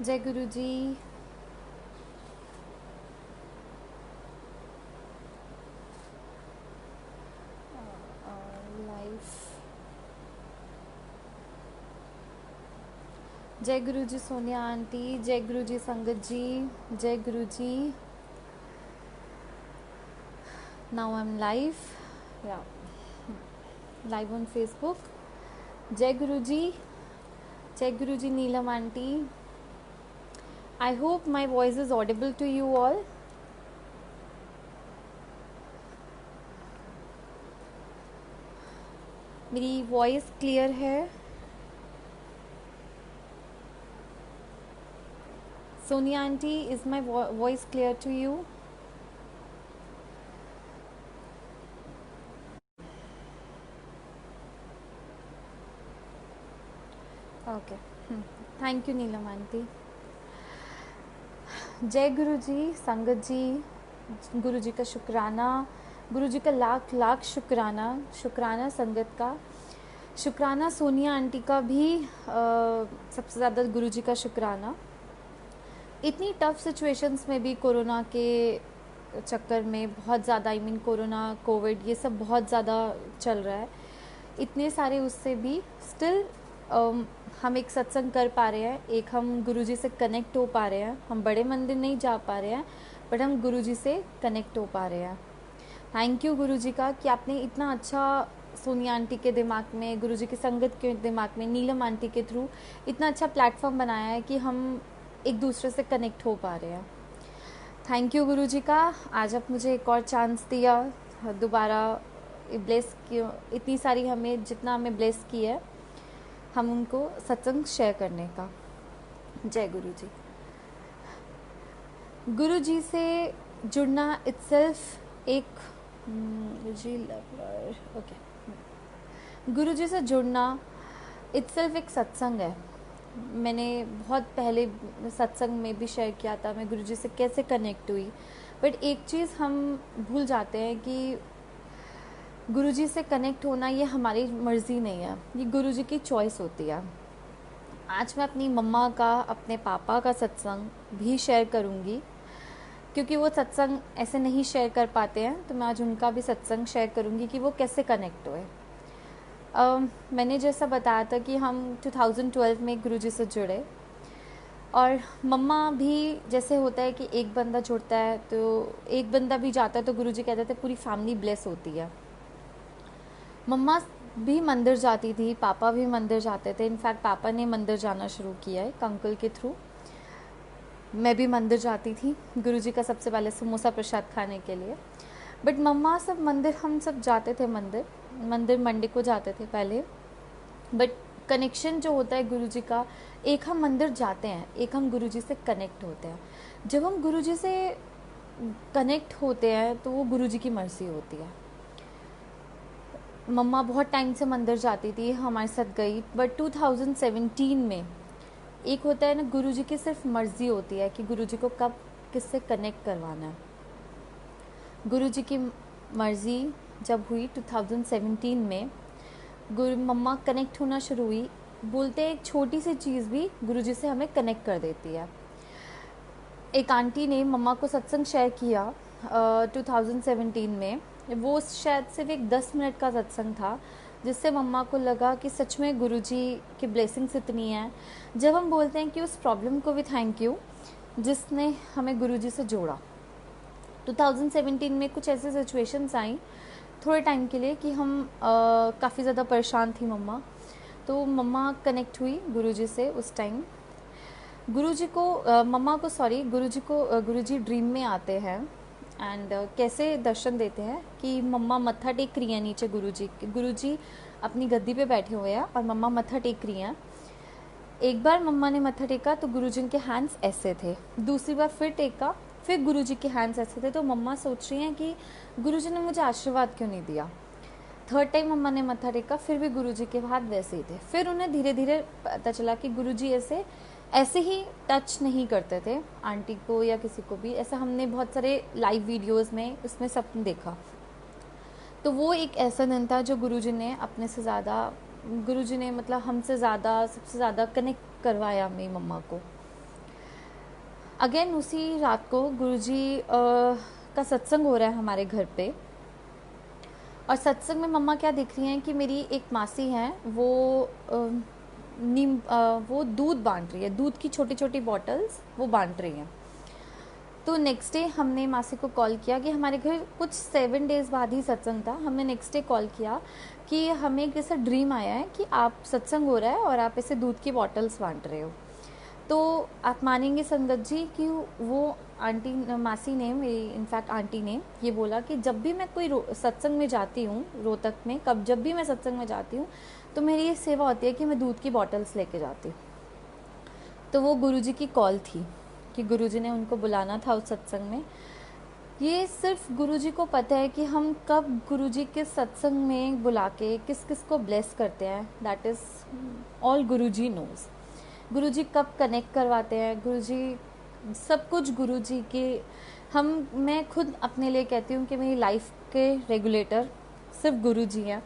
जय गुरु जी। लाइफ। जय गुरु जी सोनिया आंटी, जय गुरु जी संगत जी, जय गुरु जी। नाउ आई एम लाइव, या लाइव ऑन फेसबुक। जय गुरु जी, जय गुरु जी Neelam aunty. I hope my voice is audible to you all. मेरी वॉइस क्लियर है? Sonia aunty, is my voice clear to you? Okay, thank you Neelam aunty. जय गुरु जी संगत जी, गुरु जी का शुक्राना, गुरु जी का लाख लाख शुक्राना। शुक्राना संगत का, शुक्राना सोनिया आंटी का भी सबसे ज़्यादा गुरु जी का शुक्राना। इतनी टफ सिचुएशंस में भी कोरोना के चक्कर में बहुत ज़्यादा, आई मीन कोरोना कोविड ये सब बहुत ज़्यादा चल रहा है, इतने सारे उससे भी स्टिल हम एक सत्संग कर पा रहे हैं, एक हम गुरुजी से कनेक्ट हो पा रहे हैं। हम बड़े मंदिर नहीं जा पा रहे हैं, बट हम गुरुजी से कनेक्ट हो पा रहे हैं। थैंक यू गुरुजी का कि आपने इतना अच्छा सोनिया आंटी के दिमाग में, गुरुजी की संगत के दिमाग में, नीलम आंटी के थ्रू इतना अच्छा प्लेटफॉर्म बनाया है कि हम एक दूसरे से कनेक्ट हो पा रहे हैं। थैंक यू गुरुजी का, आज आप मुझे एक और चांस दिया दोबारा ब्लेस की, इतनी सारी हमें, जितना हमें ब्लेस की है हम उनको सत्संग शेयर करने का। जय गुरु जी। गुरु जी से जुड़ना इट्सेल्फ एक ओके, गुरु जी से जुड़ना इट्सेल्फ एक सत्संग है। मैंने बहुत पहले सत्संग में भी शेयर किया था मैं गुरु जी से कैसे कनेक्ट हुई, बट एक चीज़ हम भूल जाते हैं कि गुरुजी से कनेक्ट होना ये हमारी मर्ज़ी नहीं है, ये गुरुजी की चॉइस होती है। आज मैं अपनी मम्मा का, अपने पापा का सत्संग भी शेयर करूँगी, क्योंकि वो सत्संग ऐसे नहीं शेयर कर पाते हैं, तो मैं आज उनका भी सत्संग शेयर करूँगी कि वो कैसे कनेक्ट हुए। मैंने जैसा बताया था कि हम 2012 में गुरुजी से जुड़े, और मम्मा भी जैसे होता है कि एक बंदा जुड़ता है तो एक बंदा भी जाता है तो गुरुजी कहते थे पूरी फैमिली ब्लेस होती है। मम्मा भी मंदिर जाती थी, पापा भी मंदिर जाते थे। इनफैक्ट पापा ने मंदिर जाना शुरू किया है एक अंकल के थ्रू। मैं भी मंदिर जाती थी गुरुजी का सबसे पहले समोसा प्रसाद खाने के लिए। बट मम्मा सब मंदिर, हम सब जाते थे मंदिर मंडे को जाते थे पहले। बट कनेक्शन जो होता है गुरुजी का, एक हम मंदिर जाते हैं, एक हम गुरुजी से कनेक्ट होते हैं। जब हम गुरुजी से कनेक्ट होते हैं तो वो गुरुजी की मर्ज़ी होती है। मम्मा बहुत टाइम से मंदिर जाती थी, हमारे साथ गई, बट 2017 में एक होता है ना, गुरुजी की सिर्फ मर्ज़ी होती है कि गुरुजी को कब किससे कनेक्ट करवाना है। गुरुजी की मर्ज़ी जब हुई 2017 में, गुरु मम्मा कनेक्ट होना शुरू हुई। बोलते हैं एक छोटी सी चीज़ भी गुरुजी से हमें कनेक्ट कर देती है। एक आंटी ने मम्मा को सत्संग शेयर किया 2017 में, वो शायद सिर्फ एक 10 मिनट का सत्संग था, जिससे मम्मा को लगा कि सच में गुरुजी की ब्लेसिंग्स इतनी हैं। जब हम बोलते हैं कि उस प्रॉब्लम को भी थैंक यू जिसने हमें गुरुजी से जोड़ा। 2017 में कुछ ऐसी सिचुएशंस आई थोड़े टाइम के लिए कि हम काफ़ी ज़्यादा परेशान थी मम्मा, तो मम्मा कनेक्ट हुई गुरुजी से उस टाइम। गुरुजी को मम्मा को, सॉरी, गुरुजी को, गुरुजी ड्रीम में आते हैं एंड कैसे दर्शन देते हैं कि मम्मा मत्था टेक रही हैं नीचे गुरुजी अपनी गद्दी पे बैठे हुए हैं और मम्मा मत्था टेक रही हैं। एक बार मम्मा ने मत्था टेका तो गुरुजी के हैंड्स ऐसे थे, दूसरी बार फिर टेका, फिर गुरुजी के हैंड्स ऐसे थे। तो मम्मा सोच रही हैं कि गुरुजी ने मुझे आशीर्वाद क्यों नहीं दिया। थर्ड टाइम मम्मा ने मत्था टेका, फिर भी गुरुजी के हाथ वैसे ही थे। फिर उन्हें धीरे धीरे पता चला कि गुरुजी ऐसे ही टच नहीं करते थे आंटी को या किसी को भी, ऐसा हमने बहुत सारे लाइव वीडियोस में उसमें सब देखा। तो वो एक ऐसा दिन था जो गुरुजी ने अपने से ज़्यादा, गुरुजी ने मतलब हमसे ज़्यादा, सबसे ज़्यादा कनेक्ट करवाया मेरी मम्मा को। अगेन उसी रात को गुरुजी का सत्संग हो रहा है हमारे घर पे। और सत्संग में मम्मा क्या देख रही हैं कि मेरी एक मासी हैं, वो वो दूध बांट रही है, दूध की छोटी छोटी बॉटल्स वो बांट रही हैं। तो नेक्स्ट डे हमने मासी को कॉल किया कि हमारे घर कुछ 7 डेज़ बाद ही सत्संग था। हमने नेक्स्ट डे कॉल किया कि हमें एक ऐसा ड्रीम आया है कि आप सत्संग हो रहा है और आप ऐसे दूध की बॉटल्स बांट रहे हो। तो आप मानेंगे संगत जी कि वो आंटी मासी ने, मेरी इनफैक्ट आंटी ने ये बोला कि जब भी मैं कोई सत्संग में जाती हूँ रोहतक में, जब भी मैं सत्संग में जाती हूँ तो मेरी ये सेवा होती है कि मैं दूध की बॉटल्स लेके जाती हूँ। तो वो गुरुजी की कॉल थी कि गुरुजी ने उनको बुलाना था उस सत्संग में। ये सिर्फ गुरुजी को पता है कि हम कब गुरुजी के सत्संग में बुला के किस किस को ब्लेस करते हैं। That is all Guruji knows. Guruji कब कनेक्ट करवाते हैं, गुरुजी सब कुछ गुरुजी के। मैं खुद अपने लिए कहती हूँ कि मेरी लाइफ के रेगुलेटर सिर्फ गुरुजी हैं।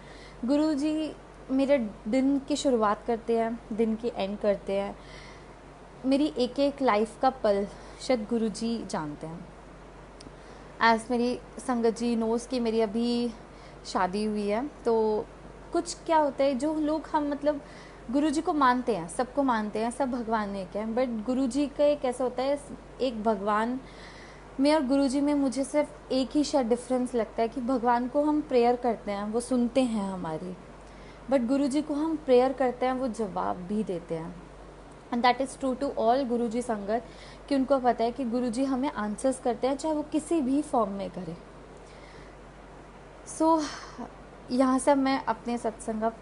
गुरुजी मेरे दिन की शुरुआत करते हैं, दिन की एंड करते हैं। मेरी एक एक लाइफ का पल शायद गुरुजी जानते हैं। एज मेरी संगत जी नोज़ कि मेरी अभी शादी हुई है, तो कुछ क्या होता है जो लोग हम मतलब गुरुजी को मानते हैं, सबको मानते हैं, सब भगवान एक है, बट गुरुजी का एक ऐसा होता है, एक भगवान में और गुरुजी में मुझे सिर्फ एक ही शायद डिफरेंस लगता है कि भगवान को हम प्रेयर करते हैं, वो सुनते हैं हमारी, बट गुरुजी को हम प्रेयर करते हैं, वो जवाब भी देते हैं। And that is true to all Guruji sangat कि उनको पता है कि गुरुजी हमें आंसर्स करते हैं, चाहे वो किसी भी फॉर्म में करे। सो यहाँ से मैं अपने सत्संग अब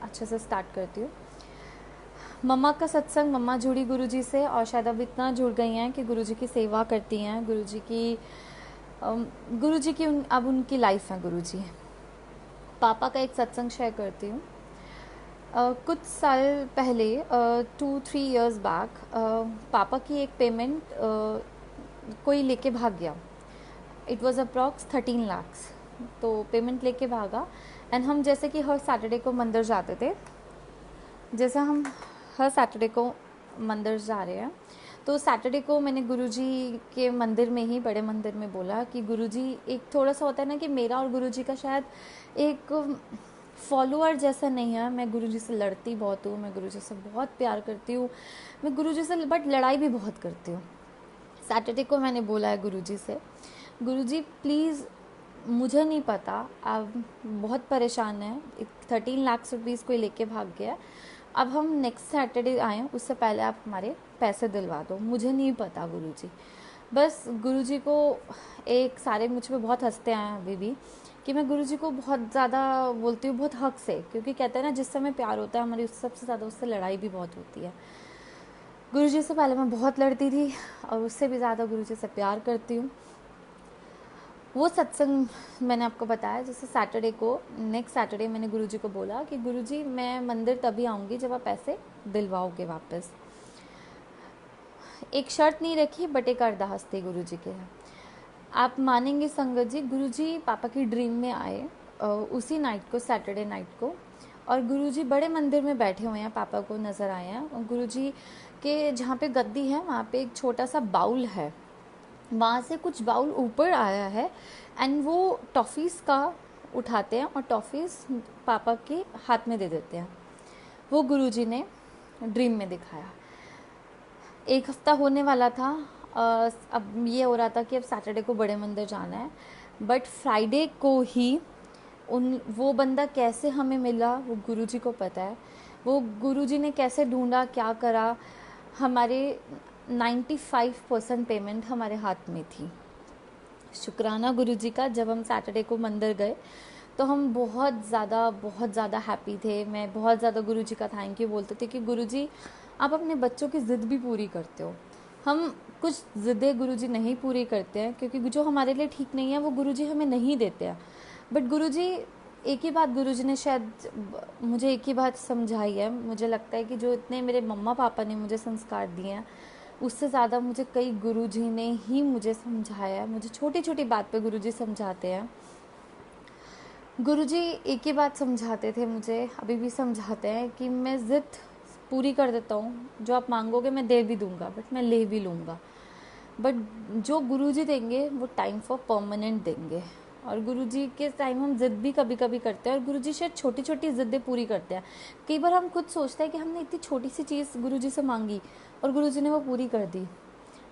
अच्छे से स्टार्ट करती हूँ। मम्मा का सत्संग, मम्मा जुड़ी गुरुजी से और शायद अब इतना जुड़ गई हैं कि गुरुजी की सेवा करती हैं, गुरुजी की अब उनकी लाइफ है गुरुजी। पापा का एक सत्संग शेयर करती हूँ। कुछ साल पहले 2-3 इयर्स बैक पापा की एक पेमेंट कोई लेके भाग गया। It was approx 13 lakhs। तो पेमेंट लेके भागा। एंड हम जैसे कि हर सैटरडे को मंदिर जाते थे, जैसे हम हर सैटरडे को मंदिर जा रहे हैं, तो सैटरडे को मैंने गुरुजी के मंदिर में ही, बड़े मंदिर में बोला कि गुरुजी, एक थोड़ा सा होता है ना कि मेरा और गुरुजी का शायद एक फॉलोअर जैसा नहीं है। मैं गुरुजी से लड़ती बहुत हूँ, मैं गुरुजी से बहुत प्यार करती हूँ, मैं गुरुजी से बट लड़ाई भी बहुत करती हूँ। सैटरडे को मैंने बोला है गुरुजी से, गुरुजी प्लीज़, मुझे नहीं पता, आप बहुत परेशान हैं, 13 लाख रुपीज़ कोई लेके भाग गया, अब हम नेक्स्ट सैटरडे आएँ उससे पहले आप हमारे पैसे दिलवा दो, मुझे नहीं पता गुरुजी। बस गुरुजी को एक, सारे मुझ पे बहुत हंसते हैं अभी भी कि मैं गुरुजी को बहुत ज़्यादा बोलती हूँ, बहुत हक से, क्योंकि कहते हैं ना जिस समय प्यार होता है हमारी, उस सबसे ज़्यादा उससे लड़ाई भी बहुत होती है। गुरुजी से पहले मैं बहुत लड़ती थी और उससे भी ज़्यादा गुरुजी से प्यार करती हूँ। वो सत्संग मैंने आपको बताया, जैसे सैटरडे को, नेक्स्ट सैटरडे मैंने गुरुजी को बोला कि गुरुजी मैं मंदिर तभी आऊँगी जब आप पैसे दिलवाओगे वापस। एक शर्त नहीं रखी, बट एक अरदास थी गुरुजी के। आप मानेंगे संगत जी, गुरुजी पापा की ड्रीम में आए उसी नाइट को, सैटरडे नाइट को, और गुरुजी बड़े मंदिर में बैठे हुए हैं, पापा को नज़र आए हैं। और गुरुजी के जहाँ पे गद्दी है वहाँ पे एक छोटा सा बाउल है, वहाँ से कुछ बाउल ऊपर आया है एंड वो टॉफ़ीज़ का उठाते हैं और टॉफ़ीज़ पापा के हाथ में दे देते हैं। वो गुरुजी ने ड्रीम में दिखाया। एक हफ्ता होने वाला था, अब ये हो रहा था कि अब सैटरडे को बड़े मंदिर जाना है, बट फ्राइडे को ही वो बंदा कैसे हमें मिला वो गुरुजी को पता है। वो गुरुजी ने कैसे ढूंढा, क्या करा, हमारे 95% पेमेंट हमारे हाथ में थी। शुक्राना गुरुजी का, जब हम सैटरडे को मंदिर गए तो हम बहुत ज़्यादा हैप्पी थे। मैं बहुत ज़्यादा गुरुजी का थैंक यू बोलते थे कि गुरुजी आप अपने बच्चों की ज़िद भी पूरी करते हो। हम कुछ ज़िद्दें गुरुजी नहीं पूरी करते हैं क्योंकि जो हमारे लिए ठीक नहीं है वो गुरुजी हमें नहीं देते हैं, बट गुरुजी, एक ही बात गुरुजी ने शायद मुझे एक ही बात समझाई है। मुझे लगता है कि जो इतने मेरे मम्मा पापा ने मुझे संस्कार दिए हैं उससे ज़्यादा मुझे कई गुरुजी ने ही मुझे समझाया है। मुझे छोटी छोटी बात पे गुरुजी समझाते हैं। गुरुजी एक ही बात समझाते थे मुझे, अभी भी समझाते हैं कि मैं ज़िद पूरी कर देता हूँ, जो आप मांगोगे मैं दे भी दूँगा, बट मैं ले भी लूँगा। बट जो गुरुजी देंगे वो टाइम फॉर परमानेंट देंगे। और गुरुजी के टाइम हम ज़िद भी कभी कभी करते हैं, और गुरुजी शायद छोटी छोटी ज़िद्दें पूरी करते हैं। कई बार हम खुद सोचते हैं कि हमने इतनी छोटी सी चीज़ गुरुजी से मांगी और गुरुजी ने वो पूरी कर दी।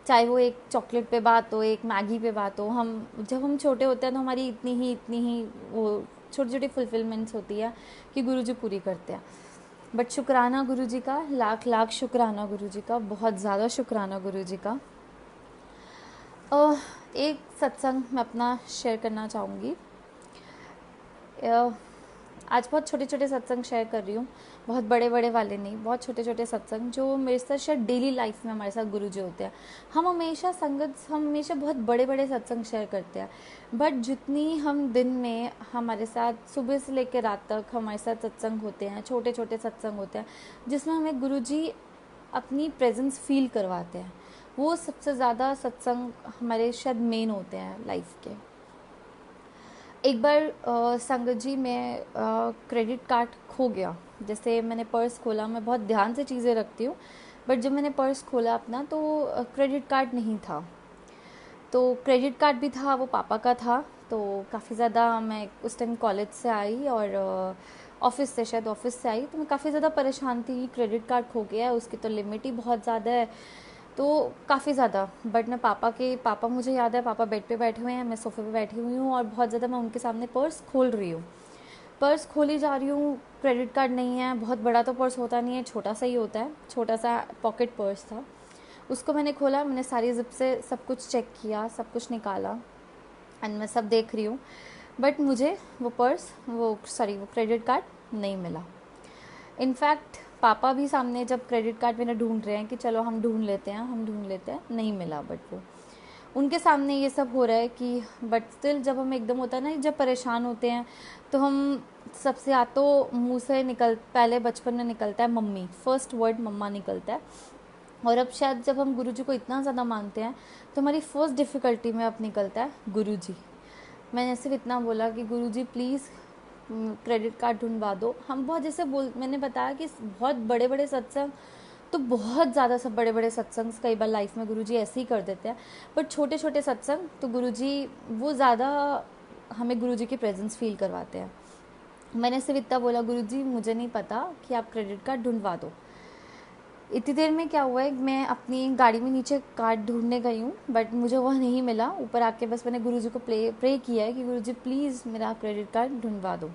चाहे वो एक चॉकलेट पे बात हो, एक मैगी पे बात हो। जब हम छोटे होते हैं तो हमारी इतनी ही वो छोटी छोटी फुलफिलमेंट्स होती है कि गुरुजी पूरी करते हैं। बट शुक्राना गुरुजी का, लाख लाख शुक्राना गुरुजी का, बहुत ज़्यादा शुक्राना गुरुजी का। एक सत्संग मैं अपना शेयर करना चाहूँगी। आज बहुत छोटे छोटे सत्संग शेयर कर रही हूँ, बहुत बड़े बड़े वाले नहीं, बहुत छोटे छोटे सत्संग जो मेरे साथ शायद डेली लाइफ में हमारे साथ गुरुजी होते हैं। हम हमेशा बहुत बड़े बड़े सत्संग शेयर करते हैं, बट जितनी हम दिन में हमारे साथ सुबह से लेकर रात तक हमारे साथ सत्संग होते हैं, छोटे छोटे सत्संग होते हैं जिसमें हमें गुरुजी अपनी प्रेजेंस फील करवाते हैं, वो सबसे ज़्यादा सत्संग हमारे शायद मेन होते हैं लाइफ के। एक बार संगत जी में क्रेडिट कार्ड खो गया। जैसे मैंने पर्स खोला, मैं बहुत ध्यान से चीज़ें रखती हूँ, बट जब मैंने पर्स खोला अपना तो क्रेडिट कार्ड नहीं था। तो क्रेडिट कार्ड भी था, वो पापा का था। तो काफ़ी ज़्यादा मैं उस टाइम कॉलेज से आई और ऑफिस से आई, तो मैं काफ़ी ज़्यादा परेशान थी। क्रेडिट कार्ड खो गया है, उसकी तो लिमिट ही बहुत ज़्यादा है, तो काफ़ी ज़्यादा। बट मैं पापा मुझे याद है, पापा बेड पे बैठे हुए हैं, मैं सोफे पे बैठी हुई हूँ और बहुत ज़्यादा मैं उनके सामने पर्स खोल रही हूँ। पर्स खोली जा रही हूँ, क्रेडिट कार्ड नहीं है। बहुत बड़ा तो पर्स होता नहीं है, छोटा सा ही होता है, छोटा सा पॉकेट पर्स था। उसको मैंने खोला, मैंने सारी जिप से सब कुछ चेक किया, सब कुछ निकाला एंड मैं सब देख रही हूँ, बट मुझे वो क्रेडिट कार्ड नहीं मिला। इनफैक्ट पापा भी सामने जब क्रेडिट कार्ड मैंने ढूंढ रहे हैं कि चलो हम ढूंढ लेते हैं, नहीं मिला। बट वो उनके सामने ये सब हो रहा है कि बट स्टिल जब हम एकदम होता है ना, जब परेशान होते हैं तो हम सबसे या तो मुंह से पहले बचपन में निकलता है मम्मी, फर्स्ट वर्ड मम्मा निकलता है। और अब शायद जब हम गुरुजी को इतना ज़्यादा मानते हैं तो हमारी फर्स्ट डिफ़िकल्टी में अब निकलता है गुरुजी। मैंने सिर्फ इतना बोला कि गुरुजी प्लीज़ क्रेडिट कार्ड ढूंढवा दो। हम बहुत मैंने बताया कि बहुत बड़े बड़े सत्संग, तो बहुत ज़्यादा सब बड़े बड़े सत्संग कई बार लाइफ में गुरुजी ऐसे ही कर देते हैं, बट छोटे छोटे सत्संग तो गुरुजी वो ज़्यादा हमें गुरुजी की प्रेजेंस फील करवाते हैं। मैंने सिर्फ इतना बोला, गुरुजी मुझे नहीं पता कि आप क्रेडिट कार्ड ढूंढवा दो। इतनी देर में क्या हुआ है, मैं अपनी गाड़ी में नीचे कार्ड ढूंढने गई हूँ, बट मुझे वह नहीं मिला। ऊपर आके बस मैंने गुरुजी को प्रे किया है कि गुरुजी प्लीज़ मेरा क्रेडिट कार्ड ढूंढवा दो।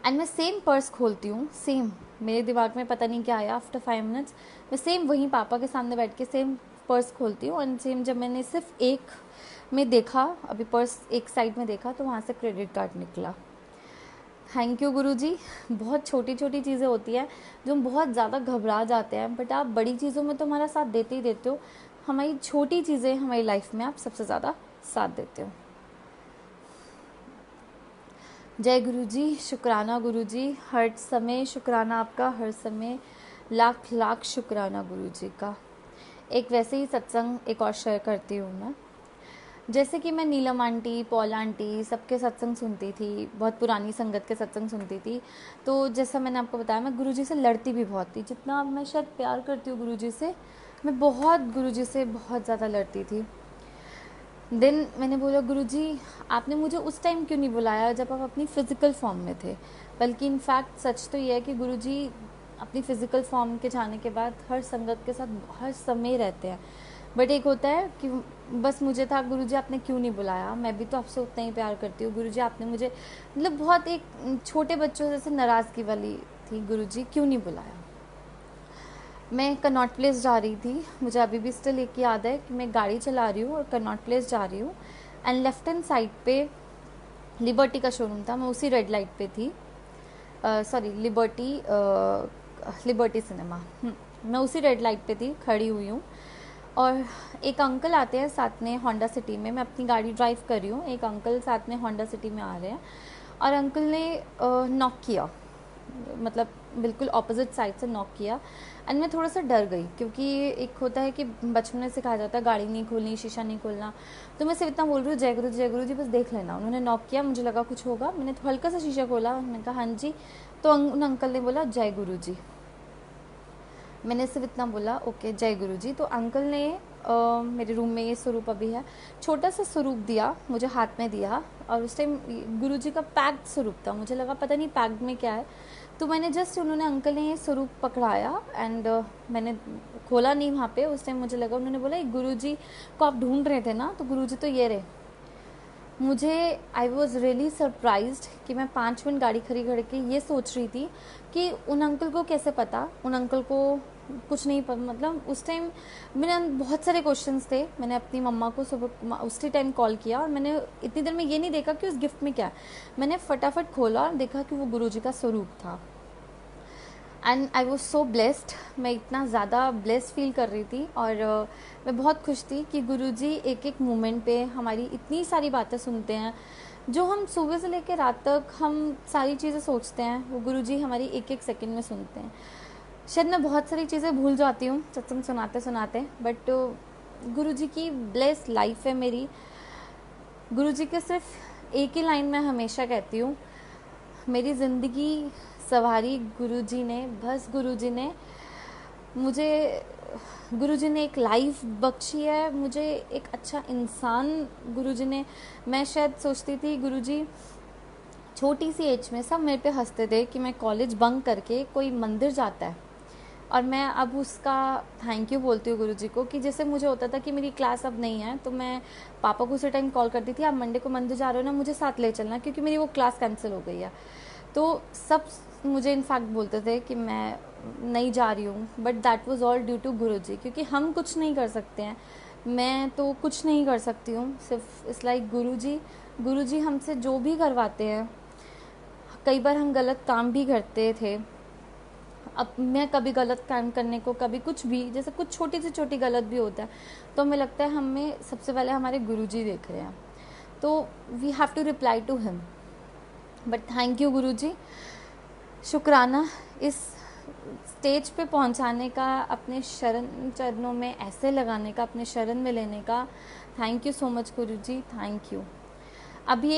एंड मैं सेम पर्स खोलती हूँ, सेम मेरे दिमाग में पता नहीं क्या आया, आफ्टर 5 मिनट्स मैं सेम वहीं पापा के सामने बैठ के सेम पर्स खोलती हूँ। एंड सेम जब मैंने सिर्फ एक में देखा, अभी पर्स एक साइड में देखा, तो वहाँ से क्रेडिट कार्ड निकला। थैंक यू गुरुजी। बहुत छोटी छोटी चीज़ें होती हैं जो हम बहुत ज़्यादा घबरा जाते हैं, बट आप बड़ी चीज़ों में तो हमारा साथ देते ही देते हो। हमारी छोटी चीज़ें हमारी लाइफ में आप सबसे ज़्यादा साथ देते हो। जय गुरुजी, शुक्राना गुरुजी, हर समय शुक्राना आपका, हर समय लाख लाख शुक्राना गुरुजी का। एक वैसे ही सत्संग एक और शेयर करती हूँ मैं। जैसे कि मैं नीलम आंटी, पॉल आंटी सबके सत्संग सुनती थी, बहुत पुरानी संगत के सत्संग सुनती थी। तो जैसा मैंने आपको बताया, मैं गुरुजी से लड़ती भी बहुत थी। जितना मैं शायद प्यार करती हूँ गुरुजी से, मैं गुरुजी से बहुत ज़्यादा लड़ती थी। दिन मैंने बोला, गुरुजी आपने मुझे उस टाइम क्यों नहीं बुलाया जब आप अपनी फ़िज़िकल फॉर्म में थे। बल्कि इनफैक्ट सच तो ये है कि गुरुजी अपनी फ़िज़िकल फॉर्म के जाने के बाद हर संगत के साथ हर समय रहते हैं। बट एक होता है कि बस मुझे था, गुरुजी आपने क्यों नहीं बुलाया, मैं भी तो आपसे उतना ही प्यार करती हूँ। गुरुजी आपने मुझे, मतलब बहुत एक छोटे बच्चों जैसे नाराज़गी वाली थी, गुरुजी क्यों नहीं बुलाया। मैं कनॉट प्लेस जा रही थी, मुझे अभी भी स्टिल एक याद है कि मैं गाड़ी चला रही हूँ और कनॉट प्लेस जा रही हूँ एंड लेफ्ट हैंड साइड पे लिबर्टी का शोरूम था। मैं उसी रेड लाइट पे थी, लिबर्टी सिनेमा, मैं उसी रेड लाइट पे थी, खड़ी हुई हूँ। और एक अंकल आते हैं साथ में होंडा सिटी में, मैं अपनी गाड़ी ड्राइव कर रही हूँ, एक अंकल साथ में होंडा सिटी में आ रहे हैं और अंकल ने नॉक किया, मतलब बिल्कुल ऑपोजिट साइड से नॉक किया। एंड मैं थोड़ा सा डर गई, क्योंकि एक होता है कि बचपन में सिखाया जाता है गाड़ी नहीं खोलनी, शीशा नहीं खोलना। तो मैं सिर्फ इतना बोल रही हूँ, जय गुरु जी बस देख लेना। उन्होंने नॉक किया, मुझे लगा कुछ होगा, मैंने हल्का सा शीशा खोला, मैंने कहा हाँ जी। तो उन अंकल ने बोला जय गुरु जी। मैंने सिर्फ इतना बोला, ओके जय गुरु जी। तो अंकल ने मेरे रूम में ये स्वरूप अभी है, छोटा सा स्वरूप दिया मुझे, हाथ में दिया, और उस टाइम गुरुजी का पैक्ड स्वरूप था। मुझे लगा पता नहीं पैक्ड में क्या है, तो मैंने जस्ट, उन्होंने अंकल ने ये स्वरूप पकड़ाया एंड मैंने खोला नहीं वहाँ पे। उस टाइम मुझे लगा, उन्होंने बोला गुरुजी को आप ढूंढ रहे थे ना, तो गुरुजी तो ये रहे। मुझे आई वॉज रियली सरप्राइज्ड कि मैं 5 मिनट गाड़ी खड़ी करके ये सोच रही थी कि उन अंकल को कैसे पता, उन अंकल को कुछ नहीं पता। मतलब उस टाइम मेरे बहुत सारे क्वेश्चंस थे। मैंने अपनी मम्मा को सुबह उसी टाइम कॉल किया और मैंने इतनी देर में ये नहीं देखा कि उस गिफ्ट में क्या है। मैंने फटाफट खोला और देखा कि वो गुरुजी का स्वरूप था and I was so blessed. मैं इतना ज़्यादा ब्लेस्ड फील कर रही थी और मैं बहुत खुश थी कि गुरुजी एक एक मोमेंट पे हमारी इतनी सारी बातें सुनते हैं। जो हम सुबह से लेकर रात तक हम सारी चीज़ें सोचते हैं, वो गुरुजी हमारी एक एक सेकंड में सुनते हैं। शायद मैं बहुत सारी चीज़ें भूल जाती हूँ सत्संग सुनाते सुनाते, बट गुरुजी की ब्लेस्ड लाइफ है मेरी। गुरुजी के सिर्फ एक ही लाइन मैं हमेशा कहती हूँ, मेरी ज़िंदगी सवारी गुरुजी ने। बस गुरुजी ने मुझे, गुरुजी ने एक लाइफ बख्शी है मुझे, एक अच्छा इंसान गुरुजी ने। मैं शायद सोचती थी गुरुजी छोटी सी एज में सब मेरे पे हंसते थे कि मैं कॉलेज बंक करके कोई मंदिर जाता है, और मैं अब उसका थैंक यू बोलती हूँ गुरुजी को कि जैसे मुझे होता था कि मेरी क्लास अब नहीं है तो मैं पापा को उसी टाइम कॉल करती थी, आप मंडे को मंदिर जा रहे हो ना, मुझे साथ ले चलना, क्योंकि मेरी वो क्लास कैंसिल हो गई है। तो सब मुझे इनफैक्ट बोलते थे कि मैं नहीं जा रही हूँ, but that was all due to Guruji, क्योंकि हम कुछ नहीं कर सकते हैं। मैं तो कुछ नहीं कर सकती हूँ, सिर्फ इट्स लाइक गुरुजी हमसे जो भी करवाते हैं। कई बार हम गलत काम भी करते थे। अब मैं कभी गलत काम करने को, कभी कुछ भी, जैसे कुछ छोटी से छोटी गलत भी होता है, तो हमें लगता है हमें सबसे पहले हमारे गुरुजी देख रहे हैं, तो we have to reply to him. But thank you Guruji, शुक्राना इस स्टेज पे पहुंचाने का, अपने चरणों में ऐसे लगाने का, अपने शरण में लेने का। Thank you so much Guruji, thank you. अभी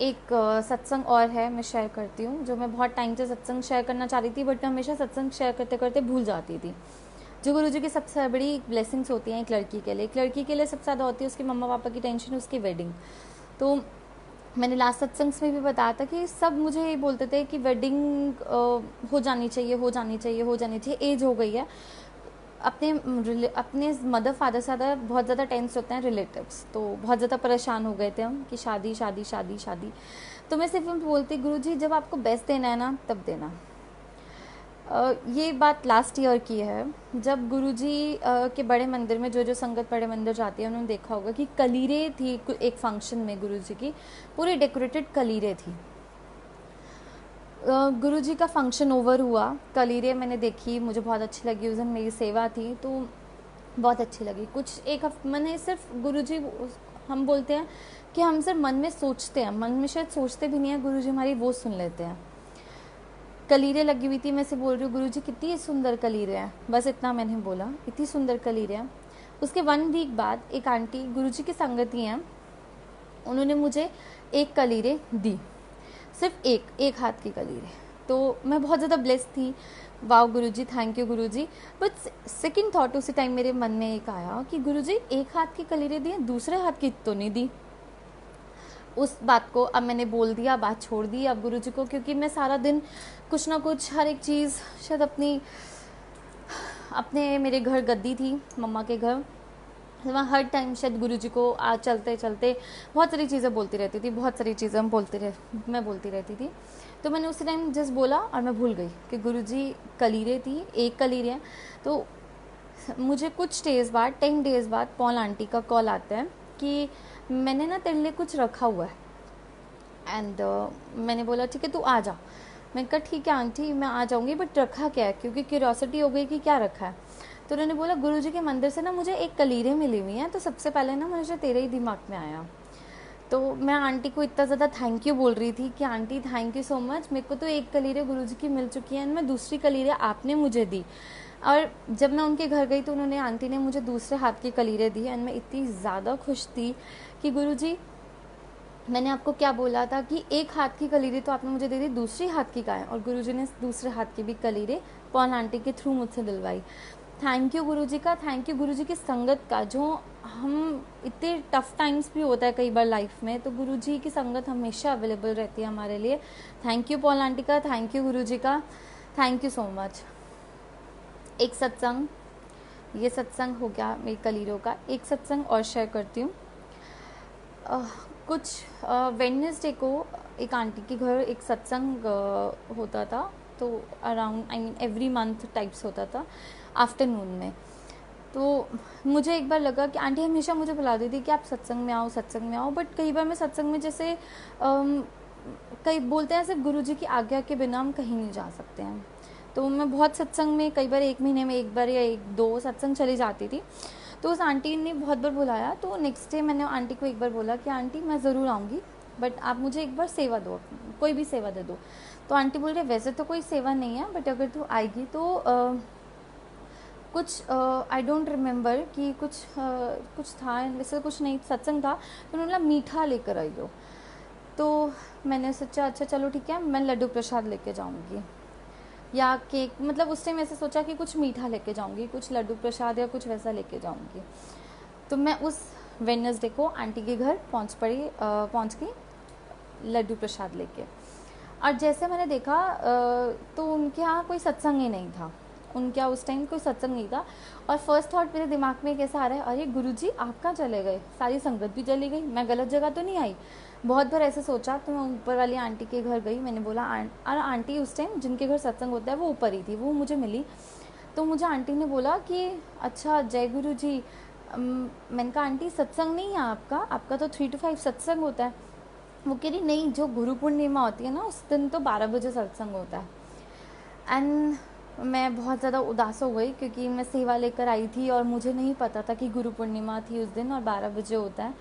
एक सत्संग और है, मैं शेयर करती हूँ, जो मैं बहुत टाइम से सत्संग शेयर करना चाह रही थी, बट मैं हमेशा सत्संग शेयर करते करते भूल जाती थी। जो गुरुजी की सबसे बड़ी ब्लेसिंग्स होती हैं एक लड़की के लिए, सबसे ज़्यादा होती है उसके मम्मा पापा की टेंशन, उसकी वेडिंग। तो मैंने लास्ट सत्संग्स में भी बताया था कि सब मुझे ये बोलते थे कि वेडिंग हो जानी चाहिए, एज हो गई है। अपने मदर फादर से ज़्यादा बहुत ज़्यादा टेंस होते हैं रिलेटिव्स, तो बहुत ज़्यादा परेशान हो गए थे हम कि शादी शादी शादी शादी। तो मैं सिर्फ बोलती, गुरुजी जब आपको बेस्ट देना है ना तब देना। ये बात लास्ट ईयर की है, जब गुरुजी के बड़े मंदिर में जो संगत बड़े मंदिर जाती है उन्होंने देखा होगा कि कलीरें थी एक फंक्शन में, गुरुजी की पूरी डेकोरेटेड कलीरें थी। गुरुजी का फंक्शन ओवर हुआ, कलीरें मैंने देखी, मुझे बहुत अच्छी लगी। उस दिन मेरी सेवा थी तो बहुत अच्छी लगी। कुछ एक मैंने सिर्फ गुरुजी, हम बोलते हैं कि हम सिर्फ मन में सोचते हैं, मन में शायद सोचते भी नहीं है, गुरुजी हमारी वो सुन लेते हैं। कलीरें लगी हुई थी, मैं से बोल रही हूँ गुरुजी कितनी सुंदर कलीरें हैं, बस इतना मैंने बोला, इतनी सुंदर कलीरें हैं। उसके 1 वीक बाद एक आंटी गुरुजी की संगति हैं, उन्होंने मुझे एक कलीरें दी, सिर्फ एक हाथ की कलीरें। तो मैं बहुत ज़्यादा ब्लेस्ड थी, wow Guruji, thank you Guruji. But second thought उसी टाइम मेरे मन में एक आया कि गुरुजी एक हाथ की कलीरें दी, दूसरे हाथ की तो नहीं दी। उस बात को अब मैंने बोल दिया, बात छोड़ दी अब गुरुजी को, क्योंकि मैं सारा दिन कुछ ना कुछ, हर एक चीज़ शायद अपने मेरे घर गद्दी थी, मम्मा के घर, वहाँ हर टाइम शायद गुरुजी को चलते चलते बहुत सारी चीज़ें बोलती रहती थी, बहुत सारी चीज़ें मैं बोलती रहती थी। तो मैंने उसी टाइम जस्ट बोला और मैं भूल गई कि गुरुजी कलीरें थी, एक कलीरें। तो मुझे कुछ डेज़ बाद, 10 डेज़ बाद पॉल आंटी का कॉल आता है कि मैंने ना तेरे लिए कुछ रखा हुआ है। एंड मैंने बोला ठीक है तू आ जा। मैंने कहा ठीक है आंटी मैं आ जाऊँगी, बट रखा क्या है, क्योंकि क्यूरियोसिटी हो गई कि क्या रखा है। तो उन्होंने बोला गुरुजी के मंदिर से ना मुझे एक कलीरें मिली हुई हैं, तो सबसे पहले ना मुझे तेरे ही दिमाग में आया। तो मैं आंटी को इतना ज़्यादा थैंक यू बोल रही थी कि aunty thank you so much, मेरे को तो एक कलीरें गुरुजी की मिल चुकी है, मैं दूसरी कलीरें आपने मुझे दी। और जब मैं उनके घर गई तो उन्होंने, आंटी ने मुझे दूसरे हाथ की कलीरें दी, एंड मैं इतनी ज़्यादा खुश थी कि गुरुजी मैंने आपको क्या बोला था कि एक हाथ की कलीरें तो आपने मुझे दे दी, दूसरी हाथ की का है। और गुरुजी ने दूसरे हाथ की भी कलीरें पॉल आंटी के थ्रू मुझसे दिलवाई। थैंक यू गुरुजी का, थैंक यू गुरुजी की संगत का। जो हम इतने टफ टाइम्स भी होता है कई बार लाइफ में, तो गुरुजी की संगत हमेशा अवेलेबल रहती है हमारे लिए। थैंक यू पॉल आंटी का, थैंक यू गुरुजी का, थैंक यू सो मच। एक सत्संग, ये सत्संग हो गया मेरी कलीरों का। एक सत्संग और शेयर करती हूँ। कुछ वेडनेसडे को एक आंटी के घर एक सत्संग होता था, तो around I mean every month types होता था आफ्टरनून में। तो मुझे एक बार लगा कि आंटी हमेशा मुझे बुला देती कि आप सत्संग में आओ, सत्संग में आओ, बट कई बार मैं सत्संग में जैसे कई बोलते हैं सिर्फ गुरुजी की आज्ञा के बिना हम कहीं नहीं जा सकते हैं। तो मैं बहुत सत्संग में कई बार एक महीने में एक बार या एक दो सत्संग चली जाती थी। तो उस आंटी ने बहुत बार बुलाया, तो नेक्स्ट डे मैंने आंटी को एक बार बोला कि आंटी मैं ज़रूर आऊँगी, बट आप मुझे एक बार सेवा दो, कोई भी सेवा दे दो। तो आंटी बोल रहे वैसे तो कोई सेवा नहीं है, बट अगर तू आएगी तो कुछ आई डोंट रिमेंबर कि कुछ था, वैसे कुछ नहीं सत्संग था। तो उन्होंने बोला मीठा लेकर आई हो। तो मैंने सोचा अच्छा चलो ठीक है, मैं लड्डू प्रसाद लेके जाऊँगी या केक, मतलब उस टाइम ऐसे सोचा कि कुछ मीठा लेके जाऊँगी, कुछ लड्डू प्रसाद या कुछ वैसा लेके जाऊँगी। तो मैं उस वेडनेसडे को आंटी के घर पहुँच गई लड्डू प्रसाद लेके। और जैसे मैंने देखा तो उनके यहाँ कोई सत्संग ही नहीं था, उनके यहाँ उस टाइम कोई सत्संग नहीं था। और फर्स्ट थॉट मेरे दिमाग में कैसा आ रहा है, अरे गुरुजी आप कहाँ चले गए, सारी संगत भी चली गई, मैं गलत जगह तो नहीं आई। बहुत बार ऐसे सोचा। तो मैं ऊपर वाली आंटी के घर गई, मैंने बोला और आंटी उस टाइम जिनके घर सत्संग होता है वो ऊपर ही थी, वो मुझे मिली। तो मुझे आंटी ने बोला कि अच्छा जय गुरु जी। मैंने कहा आंटी सत्संग नहीं है आपका तो 3 to 5 सत्संग होता है। वो कह रही नहीं, जो गुरु पूर्णिमा होती है ना उस दिन तो 12 बजे सत्संग होता है। एंड मैं बहुत ज़्यादा उदास हो गई क्योंकि मैं सेवा लेकर आई थी और मुझे नहीं पता था कि गुरु पूर्णिमा थी उस दिन और 12 बजे होता है।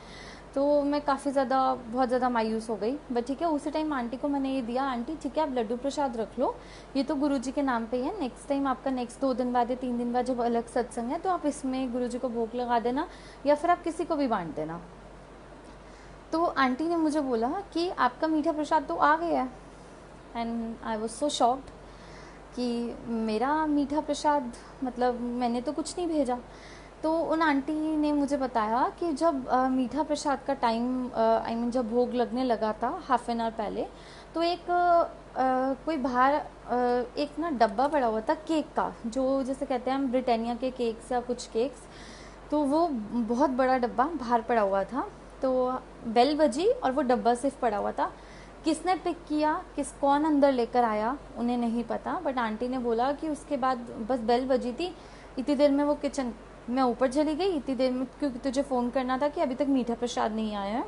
तो मैं बहुत ज़्यादा मायूस हो गई। बट ठीक है, उसी टाइम आंटी को मैंने ये दिया, आंटी ठीक है आप लड्डू प्रसाद रख लो, ये तो गुरुजी के नाम पे ही है, नेक्स्ट टाइम आपका नेक्स्ट 2 दिन बाद या 3 दिन बाद जब अलग सत्संग है तो आप इसमें गुरुजी को भोग लगा देना या फिर आप किसी को भी बांट देना। तो आंटी ने मुझे बोला कि आपका मीठा प्रसाद तो आ गया है। And I was so shocked कि मेरा मीठा प्रसाद, मतलब मैंने तो कुछ नहीं भेजा। तो उन आंटी ने मुझे बताया कि जब मीठा प्रसाद का टाइम आई मीन जब भोग लगने लगा था हाफ एन आवर पहले, तो एक कोई बाहर एक ना डब्बा पड़ा हुआ था केक का, जो जैसे कहते हैं हम ब्रिटानिया के केक्स या कुछ केक्स, तो वो बहुत बड़ा डब्बा बाहर पड़ा हुआ था। तो बेल बजी और वो डब्बा सिर्फ पड़ा हुआ था। किसने पिक किया, कौन अंदर लेकर आया उन्हें नहीं पता, बट आंटी ने बोला कि उसके बाद बस बेल बजी थी, इतनी देर में वो किचन मैं ऊपर चली गई, इतनी देर में क्योंकि तुझे फ़ोन करना था कि अभी तक मीठा प्रसाद नहीं आया है।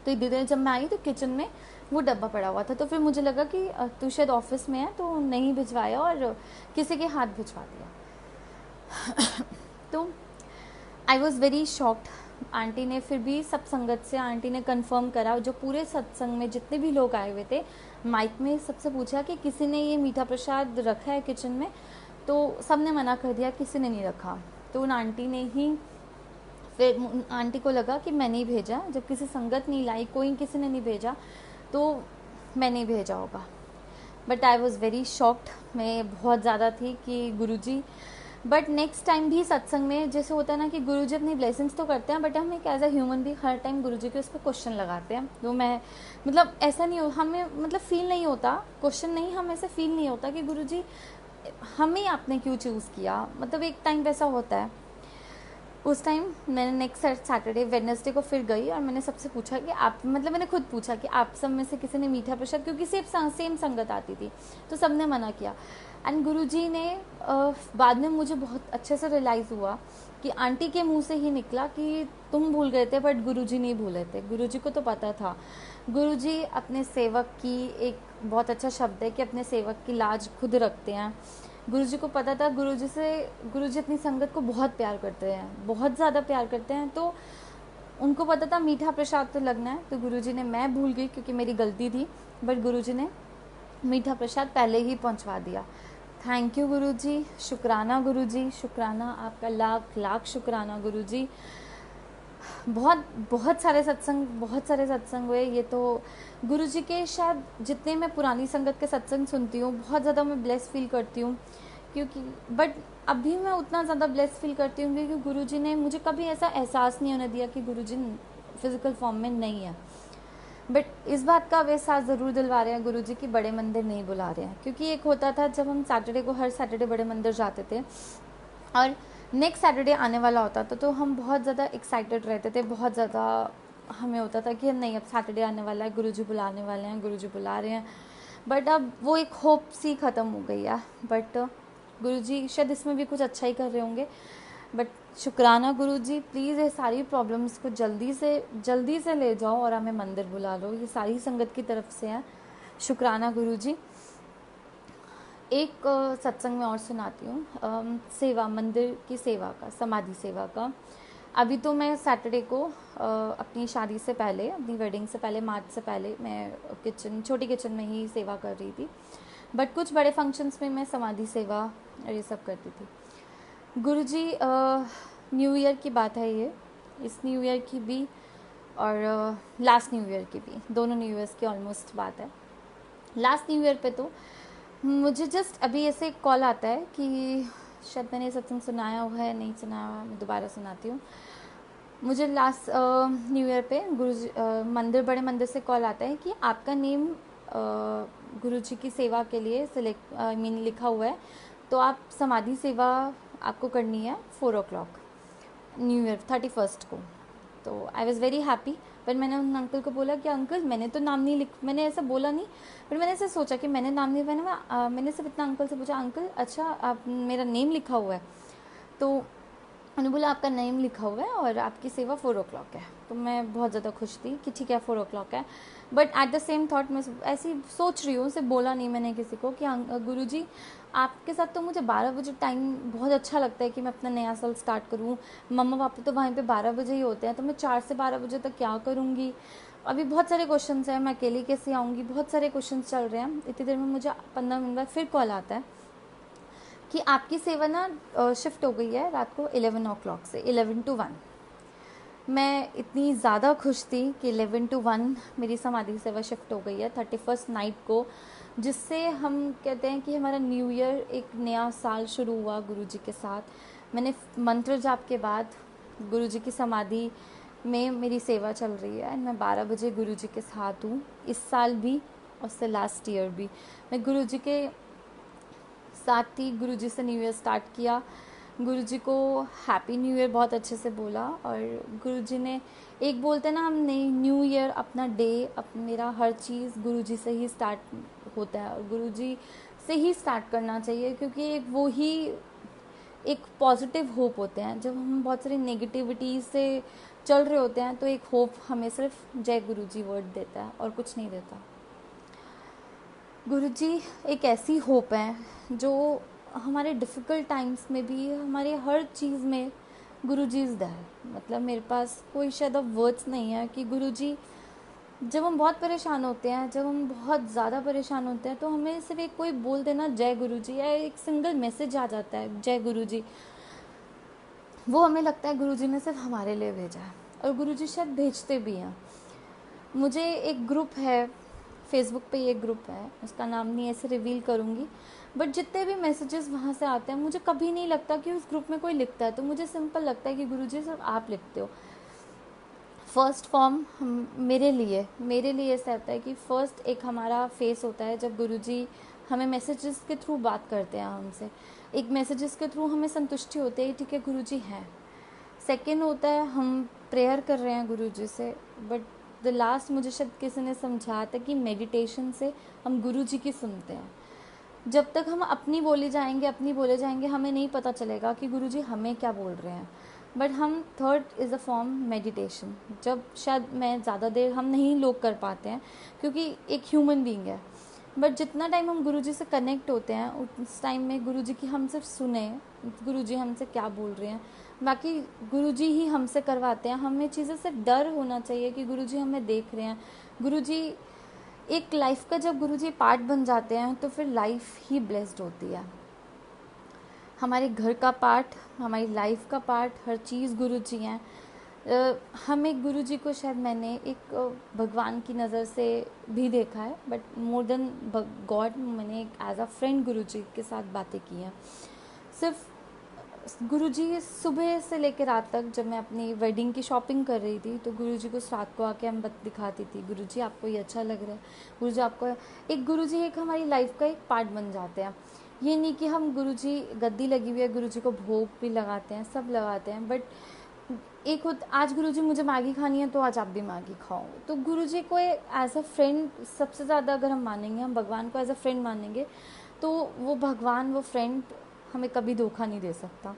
तो इतनी देर जब मैं आई तो किचन में वो डब्बा पड़ा हुआ था। तो फिर मुझे लगा कि तू शायद ऑफिस में है तो नहीं भिजवाया और किसी के हाथ भिजवा दिया। तो I was very shocked. Aunty ने फिर भी सब संगत से आंटी ने कंफर्म करा, जो पूरे सत्संग में जितने भी लोग आए हुए थे माइक में सबसे पूछा कि किसी ने ये मीठा प्रसाद रखा है किचन में, तो सब ने मना कर दिया, किसी ने नहीं रखा। तो उन आंटी ने ही, फिर आंटी को लगा कि मैंने ही भेजा, जब किसी संगत नहीं लाई, कोई किसी ने नहीं भेजा तो मैंने ही भेजा होगा। But I was very shocked, मैं बहुत ज़्यादा थी कि गुरुजी। बट नेक्स्ट टाइम भी सत्संग में जैसे होता है ना कि गुरुजी अपनी ब्लेसिंग्स तो करते हैं, बट हम एक एज अ ह्यूमन भी हर टाइम गुरुजी के उस पर क्वेश्चन लगाते हैं। तो मैं मतलब ऐसा नहीं हो, हमें मतलब फील नहीं होता, क्वेश्चन नहीं, हम ऐसे फील नहीं होता कि गुरुजी हमें आपने क्यों चूज़ किया। मतलब एक टाइम वैसा होता है। उस टाइम मैंने नेक्स्ट सैटरडे वेडनेसडे को फिर गई और मैंने सबसे पूछा कि आप, मतलब मैंने खुद पूछा कि आप सब में से किसी ने मीठा प्रसाद, क्योंकि सिर्फ सेम संगत आती थी तो सब ने मना किया। एंड गुरुजी ने बाद में मुझे बहुत अच्छे से रियलाइज़ हुआ कि आंटी के मुंह से ही निकला कि तुम भूल गए थे बट गुरुजी नहीं भूले थे। गुरुजी को तो पता था। गुरुजी अपने सेवक की, एक बहुत अच्छा शब्द है कि अपने सेवक की लाज खुद रखते हैं। गुरुजी को पता था, गुरुजी अपनी संगत को बहुत प्यार करते हैं, बहुत ज़्यादा प्यार करते हैं। तो उनको पता था मीठा प्रसाद तो लगना है। तो गुरुजी ने, मैं भूल गई क्योंकि मेरी गलती थी, बट गुरुजी ने मीठा प्रसाद पहले ही पहुंचवा दिया। थैंक यू गुरुजी, शुक्राना गुरुजी, शुक्राना, आपका लाख लाख शुक्राना गुरुजी। बहुत सारे सत्संग हुए। ये तो गुरुजी के शायद जितने मैं पुरानी संगत के सत्संग सुनती हूँ बहुत ज़्यादा मैं ब्लेस फील करती हूँ, क्योंकि बट अभी मैं उतना ज़्यादा ब्लेस फील करती हूँ क्योंकि गुरुजी ने मुझे कभी ऐसा एहसास नहीं होने दिया कि गुरुजी फिज़िकल फॉर्म में नहीं है। बट इस बात का अब एहसास ज़रूर दिलवा रहे हैं गुरुजी कि बड़े मंदिर नहीं बुला रहे हैं, क्योंकि एक होता था जब हम सैटरडे को हर सैटरडे बड़े मंदिर जाते थे और नेक्स्ट सैटरडे आने वाला होता था तो हम बहुत ज़्यादा एक्साइटेड रहते थे, बहुत ज़्यादा हमें होता था कि नहीं अब सैटरडे आने वाला है, गुरुजी बुलाने वाले हैं, गुरुजी बुला रहे हैं। बट अब वो एक होप सी ख़त्म हो गई है। बट गुरुजी शायद इसमें भी कुछ अच्छा ही कर रहे होंगे। बट शुक्राना गुरुजी, प्लीज़ ये सारी प्रॉब्लम्स को जल्दी से ले जाओ और हमें मंदिर बुला लो, ये सारी संगत की तरफ से है। शुक्राना गुरुजी। एक सत्संग में और सुनाती हूँ, सेवा, मंदिर की सेवा का, समाधि सेवा का। अभी तो मैं सैटरडे को अपनी शादी से पहले, अपनी वेडिंग से पहले, मार्च से पहले मैं छोटी किचन में ही सेवा कर रही थी। बट कुछ बड़े फंक्शंस में मैं समाधि सेवा और ये सब करती थी। गुरुजी, न्यू ईयर की बात है ये, इस न्यू ईयर की भी और लास्ट न्यू ईयर की भी, दोनों न्यू ईयर्स की ऑलमोस्ट बात है। लास्ट न्यू ईयर पे तो मुझे जस्ट अभी ऐसे एक कॉल आता है कि शायद मैंने सत्संग सुनाया हुआ है, नहीं सुनाया हुआ, मैं दोबारा सुनाती हूँ। मुझे लास्ट न्यू ईयर पे गुरुजी बड़े मंदिर से कॉल आता है कि आपका नेम गुरुजी की सेवा के लिए लिखा हुआ है, तो आप समाधि सेवा आपको करनी है 4 o'clock न्यू ईयर 31st को। तो आई वॉज़ वेरी हैप्पी। पर मैंने उन अंकल को बोला कि अंकल मैंने तो नाम नहीं मैंने ऐसा बोला नहीं, पर मैंने ऐसे सोचा कि मैंने नाम नहीं, मैंने सिर्फ इतना अंकल से पूछा, अंकल अच्छा आप मेरा नेम लिखा हुआ है? तो उन्होंने बोला आपका नेम लिखा हुआ है और आपकी सेवा 4 o'clock है। तो मैं बहुत ज़्यादा खुश थी कि ठीक है 4 o'clock है। But at the same thought मैं ऐसी सोच रही हूँ, सिर्फ बोला नहीं मैंने किसी को कि गुरुजी आपके साथ तो मुझे 12 बजे टाइम बहुत अच्छा लगता है कि मैं अपना नया साल स्टार्ट करूँ। मम्मा पापा तो वहीं पे 12 बजे ही होते हैं, तो मैं 4 से 12 बजे तक क्या करूँगी? अभी बहुत सारे क्वेश्चंस हैं, मैं अकेली कैसे आऊँगी, बहुत सारे क्वेश्चंस चल रहे हैं। इतनी देर में मुझे 15 मिनट बाद फिर कॉल आता है कि आपकी सेवा ना शिफ्ट हो गई है रात को 11 o'clock से 11 to 1। मैं इतनी ज़्यादा खुश थी कि 11 to 1 मेरी समाधि सेवा शिफ्ट हो गई है 31st नाइट को, जिससे हम कहते हैं कि हमारा न्यू ईयर, एक नया साल शुरू हुआ गुरुजी के साथ। मैंने मंत्र जाप के बाद गुरुजी की समाधि में मेरी सेवा चल रही है। मैं 12 बजे गुरुजी के साथ हूँ इस साल भी और उससे लास्ट ईयर भी। मैं गुरुजी के साथ थी, गुरुजी से न्यू ईयर स्टार्ट किया, गुरुजी को हैप्पी न्यू ईयर बहुत अच्छे से बोला। और गुरुजी ने एक बोलते ना, हम न्यू ईयर अपना डे, मेरा हर चीज़ गुरुजी से ही स्टार्ट होता है और गुरुजी से ही स्टार्ट करना चाहिए, क्योंकि एक वो ही एक पॉजिटिव होप होते हैं। जब हम बहुत सारी नेगेटिविटी से चल रहे होते हैं तो एक होप हमें सिर्फ जय गुरुजी वर्ड देता है और कुछ नहीं देता। गुरुजी एक ऐसी होप है जो हमारे डिफ़िकल्ट टाइम्स में भी, हमारे हर चीज़ में गुरुजी इज़ देयर। मतलब मेरे पास कोई शायद अब वर्ड्स नहीं है कि गुरुजी, जब हम बहुत परेशान होते हैं, जब हम बहुत ज़्यादा परेशान होते हैं, तो हमें सिर्फ एक कोई बोल देना जय गुरुजी, या एक सिंगल मैसेज आ जाता है जय गुरुजी, वो हमें लगता है गुरुजी ने सिर्फ हमारे लिए भेजा है। और गुरुजी शायद भेजते भी हैं। मुझे एक ग्रुप है फेसबुक पे, ये ग्रुप है, उसका नाम नहीं ऐसे रिवील करूँगी, बट जितने भी मैसेजेस वहाँ से आते हैं, मुझे कभी नहीं लगता कि उस ग्रुप में कोई लिखता है। तो मुझे सिंपल लगता है कि गुरुजी सिर्फ आप लिखते हो। फर्स्ट फॉर्म मेरे लिए ऐसा होता है कि फर्स्ट एक हमारा फेस होता है जब गुरुजी हमें मैसेजेस के थ्रू बात करते हैं हमसे, एक मैसेजेस के थ्रू हमें संतुष्टि होती है, ठीक है गुरुजी हैं। सेकेंड होता है हम प्रेयर कर रहे हैं गुरुजी से, बट द लास्ट मुझे शायद किसी ने समझाया था कि मेडिटेशन से हम गुरुजी की सुनते हैं। जब तक हम अपनी बोले जाएंगे हमें नहीं पता चलेगा कि गुरुजी हमें क्या बोल रहे हैं। बट हम third is a form meditation, जब शायद मैं ज़्यादा देर हम नहीं लोग कर पाते हैं क्योंकि एक ह्यूमन बीइंग है, बट जितना टाइम हम गुरुजी से कनेक्ट होते हैं उस टाइम में गुरुजी की हम सिर्फ सुने, गुरुजी हमसे क्या बोल रहे हैं, बाकी गुरुजी ही हमसे करवाते हैं। हमें चीज़ें से डर होना चाहिए कि गुरुजी हमें देख रहे हैं। गुरुजी एक लाइफ का जब गुरुजी पार्ट बन जाते हैं तो फिर लाइफ ही ब्लेस्ड होती है। हमारे घर का पार्ट, हमारी लाइफ का पार्ट, हर चीज़ गुरुजी हैं। हम एक गुरुजी को शायद मैंने एक भगवान की नज़र से भी देखा है, बट मोर देन गॉड मैंने एक एज अ फ्रेंड गुरुजी के साथ बातें की हैं। सिर्फ गुरुजी सुबह से लेकर रात तक, जब मैं अपनी वेडिंग की शॉपिंग कर रही थी तो गुरुजी को रात को आके हम दिखाती थी, गुरुजी आपको ये अच्छा लग रहा है, गुरुजी आपको एक, गुरुजी एक हमारी लाइफ का एक पार्ट बन जाते हैं। ये नहीं कि हम गुरुजी गद्दी लगी हुई है, गुरुजी को भोग भी लगाते हैं, सब लगाते हैं, बट एक होता, आज गुरुजी मुझे मैगी खानी है तो आज आप भी मैगी खाओ। तो गुरुजी को एज अ फ्रेंड सबसे ज़्यादा अगर हम मानेंगे, हम भगवान को एज अ फ्रेंड मानेंगे, तो वो भगवान, वो फ्रेंड हमें कभी धोखा नहीं दे सकता।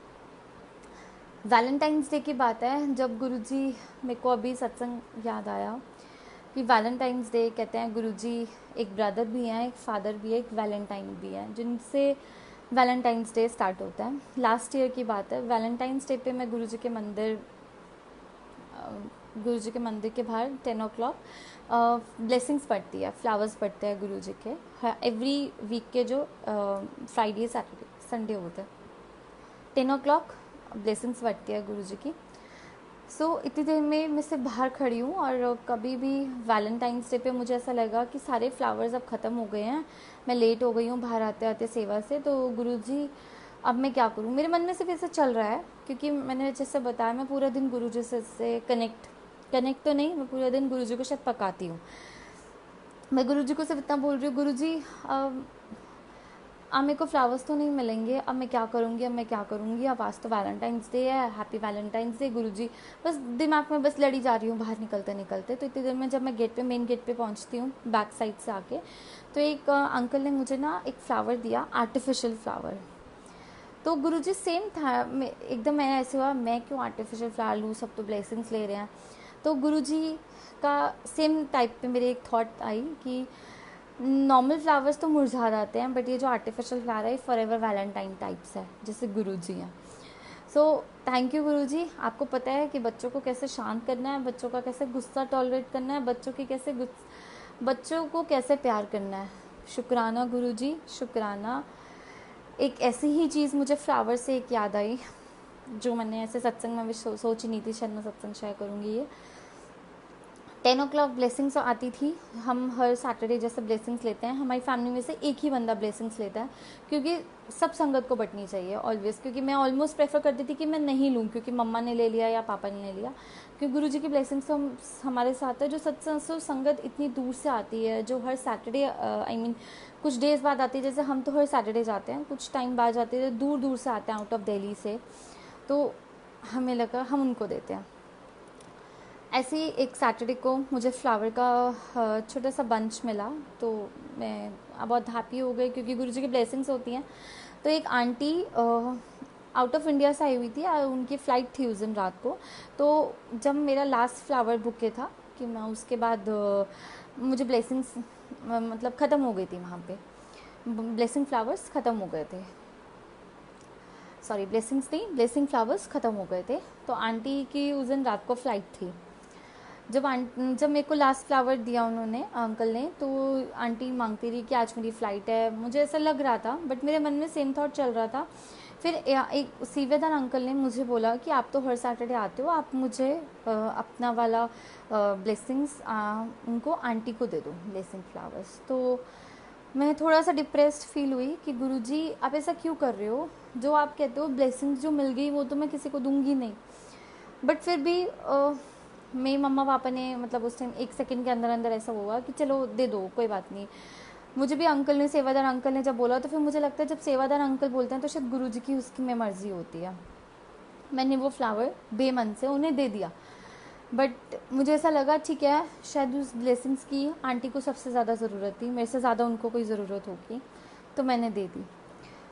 वैलेंटाइंस डे की बात है, जब गुरुजी, मेरे को अभी सत्संग याद आया कि वैलेंटाइंस डे कहते हैं गुरुजी एक ब्रदर भी हैं, एक फादर भी है, एक वैलेंटाइन भी है, जिनसे वैलेंटाइंस डे स्टार्ट होता है। लास्ट ईयर की बात है, वैलेंटाइंस डे पे मैं गुरुजी के मंदिर के बाहर 10 o'clock ब्लेसिंग्स पढ़ती है, फ्लावर्स पढ़ते हैं गुरुजी के, एवरी वीक के जो फ्राइडे सैटरडे संडे होते हैं, 10 o'clock ब्लेसिंग्स पढ़ती है गुरुजी की। इतनी देर में मैं सिर्फ बाहर खड़ी हूँ, और कभी भी वैलेंटाइंस डे पे मुझे ऐसा लगा कि सारे फ्लावर्स अब ख़त्म हो गए हैं, मैं लेट हो गई हूँ बाहर आते आते सेवा से, तो गुरुजी अब मैं क्या करूँ, मेरे मन में सिर्फ ऐसा चल रहा है, क्योंकि मैंने जैसे बताया मैं पूरा दिन गुरुजी से कनेक्ट तो नहीं, मैं पूरा दिन गुरुजी को शायद पकाती हूँ। मैं गुरुजी को सिर्फ इतना बोल रही हूँ, गुरुजी अब मेरे को फ्लावर्स तो नहीं मिलेंगे, अब मैं क्या करूँगी, अब आज तो वैलेंटाइंस डे है, हैप्पी वैलेंटाइंस डे गुरुजी, बस दिमाग में बस लड़ी जा रही हूँ बाहर निकलते। तो इतनी देर में जब मैं मेन गेट पे पहुँचती हूँ बैक साइड से आके, तो एक अंकल ने मुझे ना एक फ्लावर दिया, आर्टिफिशियल फ्लावर। तो गुरुजी सेम था, एकदम मैं ऐसे हुआ, मैं क्यों आर्टिफिशियल फ्लावर लूँ, सब तो ब्लेसिंग्स ले रहे हैं। तो गुरुजी का सेम टाइप पे मेरे एक थॉट आई कि नॉर्मल फ्लावर्स तो मुरझा जाते हैं, बट ये जो आर्टिफिशियल फ्लावर है फॉर एवर वैलेंटाइन टाइप्स है, जैसे गुरुजी हैं। थैंक यू गुरुजी, आपको पता है कि बच्चों को कैसे शांत करना है, बच्चों का कैसे गुस्सा टॉलरेट करना है, बच्चों को कैसे प्यार करना है। शुक्राना गुरुजी, शुक्राना। एक ऐसी ही चीज़ मुझे फ्लावर से एक याद आई, जो मैंने ऐसे सत्संग में भी सोची नहीं थी, शायद मैं सत्संग शेयर करूँगी। ये 10 o'clock ब्लेसिंग्स आती थी, हम हर सैटरडे जैसे ब्लेसिंग्स लेते हैं, हमारी फैमिली में से एक ही बंदा ब्लेसिंग्स लेता है, क्योंकि सब संगत को बटनी चाहिए ऑलवेज, क्योंकि मैं ऑलमोस्ट प्रेफर करती थी कि मैं नहीं लूँ, क्योंकि मम्मा ने ले लिया या पापा ने ले लिया, क्योंकि गुरुजी की ब्लेसिंग्स तो हमारे साथ है। जो सत्संग संगत इतनी दूर से आती है, जो हर सैटरडे कुछ डेज बाद आती है, जैसे हम तो हर सैटरडे जाते हैं, कुछ टाइम बाद जाते हैं, दूर दूर से आते हैं आउट ऑफ दिल्ली से, तो हमें लगा हम उनको देते हैं। ऐसे ही एक सैटरडे को मुझे फ्लावर का छोटा सा बंच मिला, तो मैं बहुत हैप्पी हो गई, क्योंकि गुरुजी की ब्लेसिंग्स होती हैं। तो एक आंटी आउट ऑफ इंडिया से आई हुई थी, उनकी फ़्लाइट थी उस दिन रात को, तो जब मेरा लास्ट फ्लावर बुके था कि मैं उसके बाद मुझे ब्लेसिंग्स मतलब ख़त्म हो गई थी, वहाँ पे ब्लेसिंग फ्लावर्स ख़त्म हो गए थे, सॉरी ब्लेसिंग्स नहीं, ब्लेसिंग फ्लावर्स ख़त्म हो गए थे। तो आंटी की उस दिन रात को फ़्लाइट थी, जब मेरे को लास्ट फ्लावर दिया उन्होंने, अंकल ने, तो आंटी मांगती रही कि आज मेरी फ़्लाइट है, मुझे ऐसा लग रहा था, बट मेरे मन में सेम थॉट चल रहा था। फिर एक सीवेदार अंकल ने मुझे बोला कि आप तो हर सैटरडे आते हो, आप मुझे अपना वाला ब्लेसिंग्स उनको आंटी को दे दो, ब्लेसिंग फ्लावर्स। तो मैं थोड़ा सा डिप्रेस्ड फील हुई कि गुरुजी आप ऐसा क्यों कर रहे हो, जो आप कहते हो ब्लेसिंग्स जो मिल गई वो तो मैं किसी को दूंगी नहीं, बट फिर भी मेरे मम्मा पापा ने मतलब उस टाइम 1 सेकंड के अंदर अंदर ऐसा हुआ कि चलो दे दो, कोई बात नहीं। मुझे भी अंकल ने, सेवादार अंकल ने जब बोला, तो फिर मुझे लगता है जब सेवादार अंकल बोलते हैं तो शायद गुरुजी की उसकी में मर्जी होती है। मैंने वो फ्लावर बेमन से उन्हें दे दिया, बट मुझे ऐसा लगा ठीक है, शायद उस ब्लेसिंग्स की आंटी को सबसे ज़्यादा ज़रूरत थी, मेरे से ज़्यादा उनको कोई ज़रूरत होगी, तो मैंने दे दी।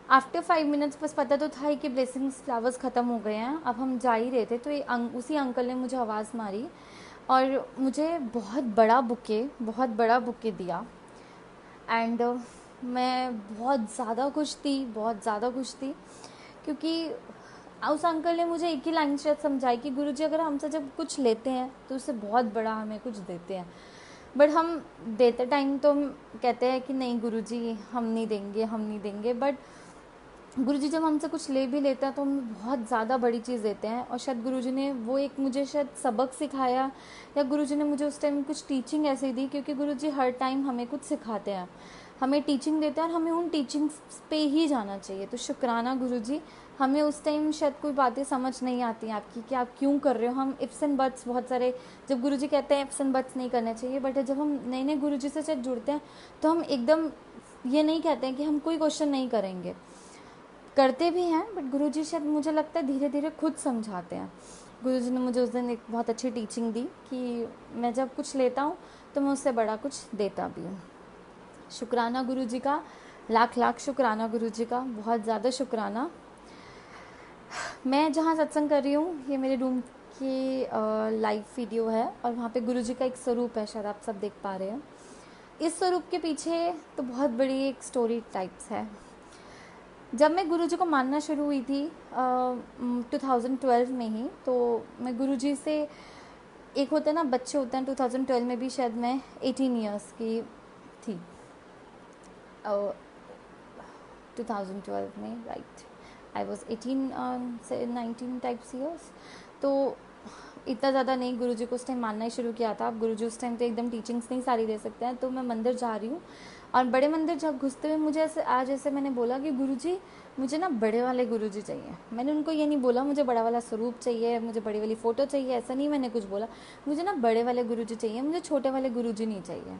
आफ्टर 5 मिनट्स बस पता तो था ही कि ब्लेसिंग्स फ्लावर्स ख़त्म हो गए हैं, अब हम जा ही रहे थे, तो उसी अंकल ने मुझे आवाज़ मारी और मुझे बहुत बड़ा बुके दिया। एंड मैं बहुत ज़्यादा खुश थी, क्योंकि उस अंकल ने मुझे एक ही लाइन शायद समझाई कि गुरुजी अगर हमसे जब कुछ लेते हैं तो उससे बहुत बड़ा हमें कुछ देते हैं, बट हम देते टाइम तो हम कहते हैं कि नहीं गुरुजी हम नहीं देंगे, बट गुरुजी जब हमसे कुछ ले भी लेते हैं तो हम बहुत ज़्यादा बड़ी चीज़ देते हैं, और शायद गुरुजी ने वो एक मुझे शायद सबक सिखाया, या गुरुजी ने मुझे उस टाइम कुछ टीचिंग ऐसी दी, क्योंकि गुरुजी हर टाइम हमें कुछ सिखाते हैं, हमें टीचिंग देते हैं और हमें उन टीचिंग्स पे ही जाना चाहिए। तो शुक्राना गुरुजी। हमें उस टाइम शायद कोई बातें समझ नहीं आती हैं आपकी कि आप क्यों कर रहे हो। हम इफ्स एंड बट्स बहुत सारे, जब गुरुजी कहते हैं इफ्स एंड बट्स नहीं करने चाहिए, बट जब हम नए नए गुरुजी से शायद जुड़ते हैं तो हम एकदम ये नहीं कहते हैं कि हम कोई क्वेश्चन नहीं करेंगे, करते भी हैं, बट गुरुजी शायद मुझे लगता है धीरे धीरे खुद समझाते हैं। गुरुजी ने मुझे उस दिन एक बहुत अच्छी टीचिंग दी कि मैं जब कुछ लेता हूँ तो मैं उससे बड़ा कुछ देता भी हूँ। शुक्राना गुरुजी का, लाख लाख शुक्राना गुरुजी का, बहुत ज़्यादा शुक्राना। मैं जहाँ सत्संग कर रही हूँ ये मेरे रूम की लाइव वीडियो है, और वहाँ पे गुरुजी का एक स्वरूप है, शायद आप सब देख पा रहे हैं। इस स्वरूप के पीछे तो बहुत बड़ी एक स्टोरी टाइप्स है। जब मैं गुरुजी को मानना शुरू हुई थी 2012 में ही, तो मैं गुरुजी से, एक होता है ना बच्चे होते हैं, 2012 में भी शायद मैं 18 ईयर्स की थी, 2012 में, राइट, आई वॉज 18 से 19 टाइप्स ईयर्स। तो इतना ज़्यादा नहीं, गुरुजी को उस टाइम मानना ही शुरू किया था। अब गुरुजी उस टाइम तो एकदम टीचिंग्स नहीं सारी दे सकते हैं। तो मैं मंदिर जा रही हूँ, और बड़े मंदिर जब घुसते हुए मुझे ऐसे आज ऐसे मैंने बोला कि गुरुजी मुझे ना बड़े वाले गुरुजी चाहिए। मैंने उनको ये नहीं बोला मुझे बड़ा वाला स्वरूप चाहिए, मुझे बड़ी वाली फ़ोटो चाहिए, ऐसा नहीं मैंने कुछ बोला, मुझे ना बड़े वाले गुरुजी चाहिए, मुझे छोटे वाले गुरुजी नहीं चाहिए।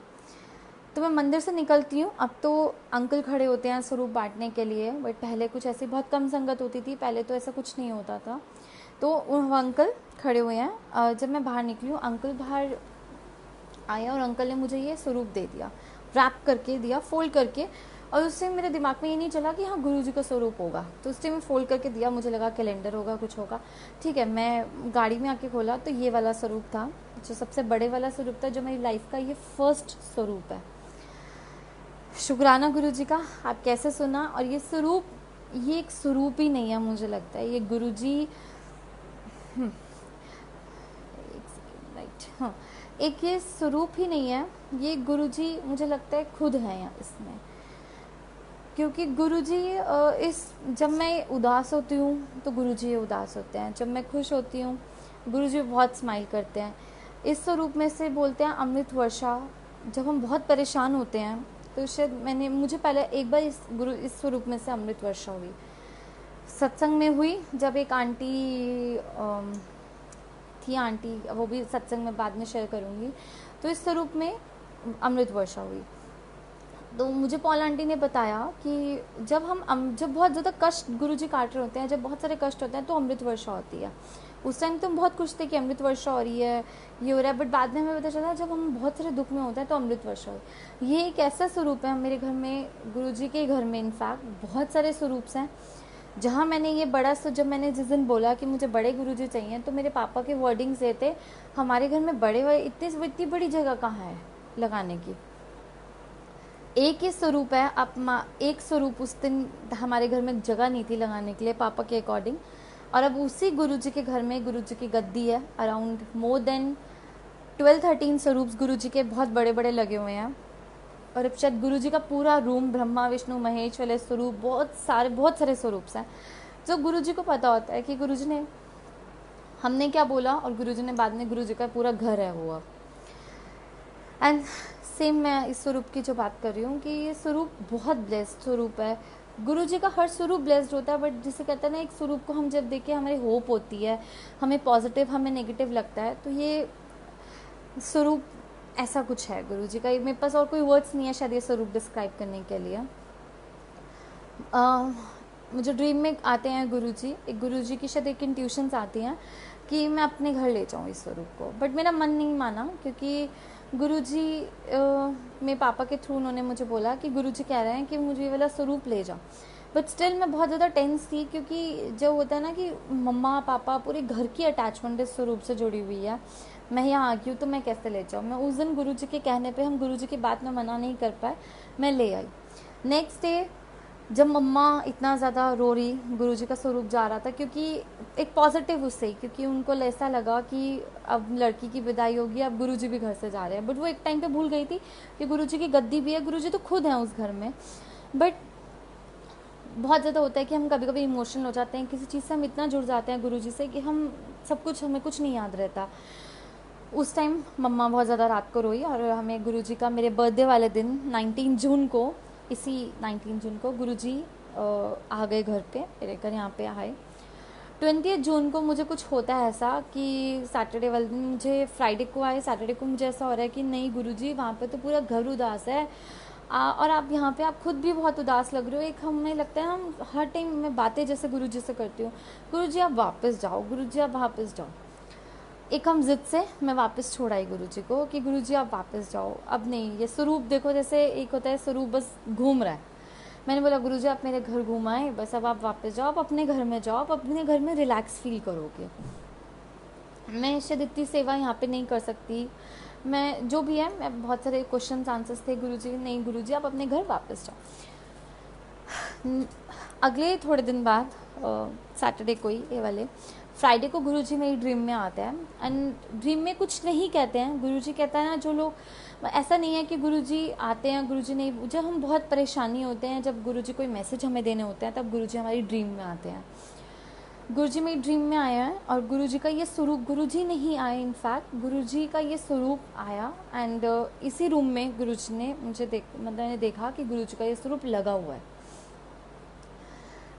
तो मैं मंदिर से निकलती हूँ, अब तो अंकल खड़े होते हैं स्वरूप बांटने के लिए, बट पहले कुछ ऐसी बहुत कम संगत होती थी, पहले तो ऐसा कुछ नहीं होता था। तो वो अंकल खड़े हुए हैं, जब मैं बाहर निकली हूँ अंकल बाहर आया, और अंकल ने मुझे ये स्वरूप दे दिया, रैप करके दिया, फोल्ड करके। और उससे मेरे दिमाग में ये नहीं चला कि हाँ गुरुजी का स्वरूप होगा, तो उस टाइम में फोल्ड करके दिया, मुझे लगा कैलेंडर होगा, कुछ होगा, ठीक है। मैं गाड़ी में आके खोला तो ये वाला स्वरूप था, जो सबसे बड़े वाला स्वरूप था, जो मेरी लाइफ का ये फर्स्ट स्वरूप है। शुक्राना गुरुजी का, आप कैसे सुना। और ये स्वरूप, ये एक स्वरूप ही नहीं है, मुझे लगता है ये गुरुजी, राइट, हाँ, एक ये स्वरूप ही नहीं है, ये गुरुजी मुझे लगता है खुद है यहाँ इसमें। क्योंकि गुरुजी इस, जब मैं उदास होती हूँ तो गुरुजी उदास होते हैं, जब मैं खुश होती हूँ गुरुजी बहुत स्माइल करते हैं। इस स्वरूप में से बोलते हैं अमृत वर्षा। जब हम बहुत परेशान होते हैं तो शायद मुझे पहले एक बार इस स्वरूप में से अमृत वर्षा हुई, सत्संग में हुई, जब एक आंटी थी, आंटी, वो भी सत्संग में बाद में शेयर करूँगी। तो इस स्वरूप में अमृत वर्षा हुई। तो मुझे पॉल आंटी ने बताया कि जब बहुत ज़्यादा कष्ट गुरुजी काट रहे होते हैं, जब बहुत सारे कष्ट होते हैं, तो अमृत वर्षा होती है। उस टाइम तो हम बहुत खुश थे कि अमृत वर्षा हो रही है, ये हो रहा है, बट बाद में हमें पता चला जब हम बहुत सारे दुख में होते हैं तो अमृत वर्षा हो। ये एक ऐसा स्वरूप है मेरे घर में, गुरुजी के घर में इनफैक्ट बहुत सारे स्वरूप्स हैं, जहाँ मैंने ये बड़ा, जब मैंने जिस दिन बोला कि मुझे बड़े गुरुजी चाहिए, तो मेरे पापा के वर्डिंग्स ये थे, हमारे घर में बड़े इतनी बड़ी जगह कहाँ है लगाने की। एक ही स्वरूप है, आप एक स्वरूप उस दिन हमारे घर में जगह नहीं थी लगाने के लिए पापा के अकॉर्डिंग, और अब उसी गुरुजी के घर में गुरुजी की गद्दी है, अराउंड मोर देन 12-13 स्वरूप्स गुरुजी के बहुत बड़े बड़े लगे हुए हैं। और अब शायद गुरुजी का पूरा रूम ब्रह्मा विष्णु महेश वाले स्वरूप, बहुत सारे स्वरूप्स हैं, जो गुरुजी को पता होता है कि गुरुजी ने हमने क्या बोला, और गुरुजी ने बाद में, गुरुजी का पूरा घर है वो अब। एंड सेम मैं इस स्वरूप की जो बात कर रही हूँ कि ये स्वरूप बहुत ब्लेस्ड स्वरूप है। गुरुजी का हर स्वरूप ब्लेस्ड होता है, बट जिसे कहते हैं ना, एक स्वरूप को हम जब देखें हमारी होप होती है, हमें पॉजिटिव, हमें नेगेटिव लगता है, तो ये स्वरूप ऐसा कुछ है गुरुजी का। मेरे पास और कोई वर्ड्स नहीं है शायद ये स्वरूप डिस्क्राइब करने के लिए। मुझे ड्रीम में आते हैं गुरुजी, एक गुरुजी की शायद एक इंट्यूशंस आती हैं कि मैं अपने घर ले जाऊँ इस स्वरूप को, बट मेरा मन नहीं माना, क्योंकि गुरुजी मेरे पापा के थ्रू उन्होंने मुझे बोला कि गुरुजी कह रहे हैं कि मुझे ये वाला स्वरूप ले जाओ, बट स्टिल मैं बहुत ज़्यादा टेंस थी, क्योंकि जो होता है ना कि मम्मा पापा पूरे घर की अटैचमेंट इस स्वरूप से जुड़ी हुई है, मैं यहाँ आ गई हूँ तो मैं कैसे ले जाऊँ। मैं उस दिन गुरुजी के कहने पे, हम गुरुजी की बात में मना नहीं कर पाए, मैं ले आई। नेक्स्ट डे जब मम्मा इतना ज़्यादा रो रही, गुरुजी का स्वरूप जा रहा था, क्योंकि एक पॉजिटिव उससे, क्योंकि उनको ऐसा लगा कि अब लड़की की विदाई होगी, अब गुरुजी भी घर से जा रहे हैं, बट वो एक टाइम पे भूल गई थी कि गुरुजी की गद्दी भी है, गुरुजी तो खुद हैं उस घर में। बट बहुत ज़्यादा होता है कि हम कभी कभी इमोशनल हो जाते हैं, किसी चीज़ से हम इतना जुड़ जाते हैं गुरुजी से कि हम सब कुछ, हमें कुछ नहीं याद रहता। उस टाइम मम्मा बहुत ज़्यादा रात को रोई और हमें गुरुजी का, मेरे बर्थडे वाले दिन 19 जून को, इसी 19 जून को गुरुजी आ गए घर पे, मेरे घर यहाँ पे आए। 20 जून को मुझे कुछ होता है ऐसा कि सैटरडे वाले दिन, मुझे फ्राइडे को आए, सैटरडे को मुझे ऐसा हो रहा है कि नहीं गुरुजी वहाँ पे तो पूरा घर उदास है, और आप यहाँ पे आप खुद भी बहुत उदास लग रहे हो। एक हमें लगता है, हम हर टाइम मैं बातें जैसे गुरुजी से करती हूँ, गुरुजी आप वापस जाओ, गुरुजी आप वापस जाओ। एक हम जिद से मैं वापस छोड़ आई गुरुजी को कि गुरुजी आप वापस जाओ, अब नहीं, ये स्वरूप देखो, जैसे एक होता है स्वरूप बस घूम रहा है। मैंने बोला गुरुजी आप मेरे घर घुमाएं, बस अब आप वापस जाओ, आप अपने घर में जाओ, आप अपने घर में रिलैक्स फील करोगे। मैं शायद इतनी सेवा यहाँ पे नहीं कर सकती, मैं जो भी है, मैं बहुत सारे क्वेश्चन आंसर्स थे गुरुजी, नहीं गुरुजी आप अपने घर वापस जाओ। अगले थोड़े दिन बाद सैटरडे को ही, ये वाले फ्राइडे को गुरुजी मेरी ड्रीम में आते हैं, एंड ड्रीम में कुछ नहीं कहते हैं। गुरुजी कहता है ना, जो लोग, ऐसा नहीं है कि गुरुजी आते हैं, गुरुजी नहीं, जब हम बहुत परेशानी होते हैं, जब गुरुजी कोई मैसेज हमें देने होते हैं, तब गुरुजी हमारी ड्रीम में आते हैं। गुरुजी मेरी ड्रीम में आया है और गुरुजी का ये स्वरूप, गुरुजी नहीं आए, इनफैक्ट गुरुजी का ये स्वरूप आया, एंड इसी रूम में गुरुजी ने मुझे मैंने देखा कि गुरुजी का ये स्वरूप लगा हुआ है।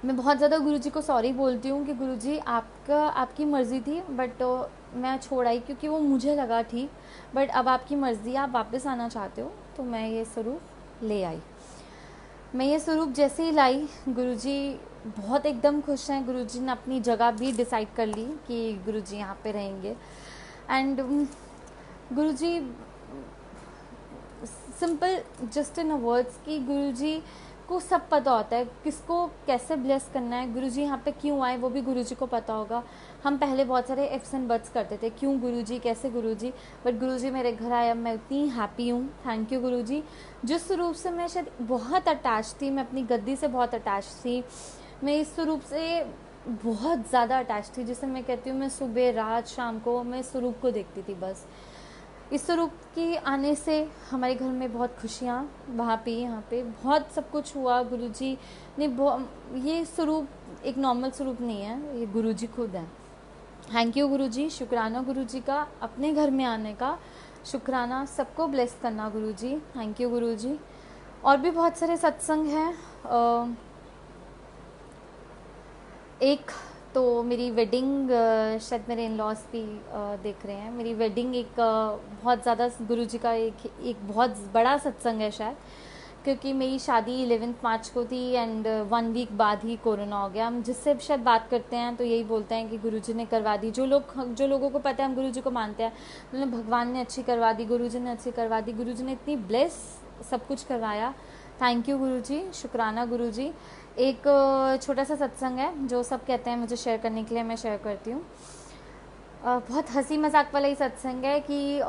मैं बहुत ज़्यादा गुरुजी को सॉरी बोलती हूँ कि गुरुजी आपकी मर्ज़ी थी, बट मैं छोड़ आई क्योंकि वो मुझे लगा ठीक, बट अब आपकी मर्ज़ी, आप वापस आना चाहते हो तो मैं ये स्वरूप ले आई। मैं ये स्वरूप जैसे ही लाई, गुरुजी बहुत एकदम खुश हैं। गुरुजी ने अपनी जगह भी डिसाइड कर ली कि गुरुजी यहाँ पे रहेंगे, and Guruji simple just in a words कि गुरुजी को सब पता होता है किसको कैसे ब्लेस करना है, गुरुजी यहाँ पे क्यों आए वो भी गुरुजी को पता होगा। हम पहले बहुत सारे इफ्स एंड बट्स करते थे, क्यों गुरुजी, कैसे गुरुजी, बट गुरुजी मेरे घर आए, अब मैं इतनी हैप्पी हूँ। थैंक यू गुरुजी। जिस स्वरूप से मैं शायद बहुत अटैच थी, मैं अपनी गद्दी से बहुत अटैच थी, मैं इस स्वरूप से बहुत ज़्यादा अटैच थी, जिसे मैं कहती हूँ मैं सुबह रात शाम को मैं इस स्वरूप को देखती थी बस। इस स्वरूप के आने से हमारे घर में बहुत खुशियाँ, वहाँ पे यहाँ पे बहुत सब कुछ हुआ। गुरुजी ने ये स्वरूप एक नॉर्मल स्वरूप नहीं है, ये गुरुजी खुद हैं। थैंक यू गुरुजी, शुक्राना गुरुजी का अपने घर में आने का, शुक्राना, सबको ब्लेस करना गुरुजी। थैंक यू गुरुजी। और भी बहुत सारे सत्संग हैं। एक तो मेरी वेडिंग, शायद मेरे इन लॉज भी देख रहे हैं, मेरी वेडिंग एक बहुत ज़्यादा गुरुजी का एक बहुत बड़ा सत्संग है शायद, क्योंकि मेरी शादी 11 मार्च को थी, एंड 1 वीक बाद ही कोरोना हो गया। हम जिससे शायद बात करते हैं तो यही बोलते हैं कि गुरुजी ने करवा दी। जो लोगों को पता है हम गुरुजी को मानते हैं, उन्होंने भगवान ने अच्छी करवा दी, गुरुजी ने अच्छी करवा दी, गुरुजी ने इतनी ब्लेस सब कुछ करवाया। थैंक यू गुरुजी, शुक्राना गुरुजी। एक छोटा सा सत्संग है जो सब कहते हैं मुझे शेयर करने के लिए, मैं शेयर करती हूँ। बहुत हंसी मजाक वाला ही सत्संग है कि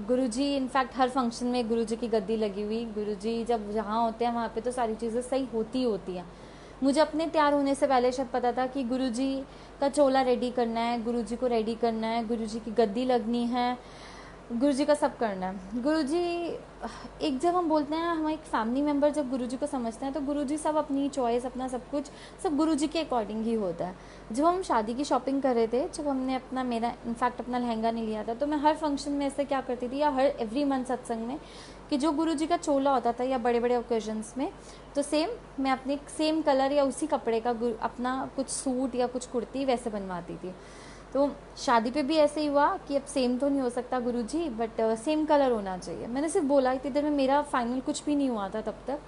गुरुजी इनफैक्ट हर फंक्शन में गुरुजी की गद्दी लगी हुई, गुरुजी जब जहाँ होते हैं वहाँ पे तो सारी चीज़ें सही होती होती हैं। मुझे अपने तैयार होने से पहले शायद पता था कि गुरुजी का चोला रेडी करना है, गुरुजी को रेडी करना है, गुरुजी की गद्दी लगनी है, गुरुजी का सब करना है। गुरुजी एक, जब हम बोलते हैं हम एक फैमिली मेम्बर जब गुरुजी को समझते हैं तो गुरुजी सब अपनी चॉइस, अपना सब कुछ सब गुरुजी के अकॉर्डिंग ही होता है। जब हम शादी की शॉपिंग कर रहे थे, जब हमने मेरा इनफैक्ट अपना लहंगा नहीं लिया था, तो मैं हर फंक्शन में ऐसे क्या करती थी, या हर एवरी मंथ सत्संग में, कि जो गुरुजी का चोला होता था या बड़े बड़े ओकेजन्स में, तो सेम मैं अपने सेम कलर या उसी कपड़े का अपना कुछ सूट या कुछ कुर्ती वैसे बनवाती थी। तो शादी पे भी ऐसे ही हुआ कि अब सेम तो नहीं हो सकता गुरुजी, बट सेम कलर होना चाहिए। मैंने सिर्फ बोला, इतनी देर में मेरा फाइनल कुछ भी नहीं हुआ था तब तक।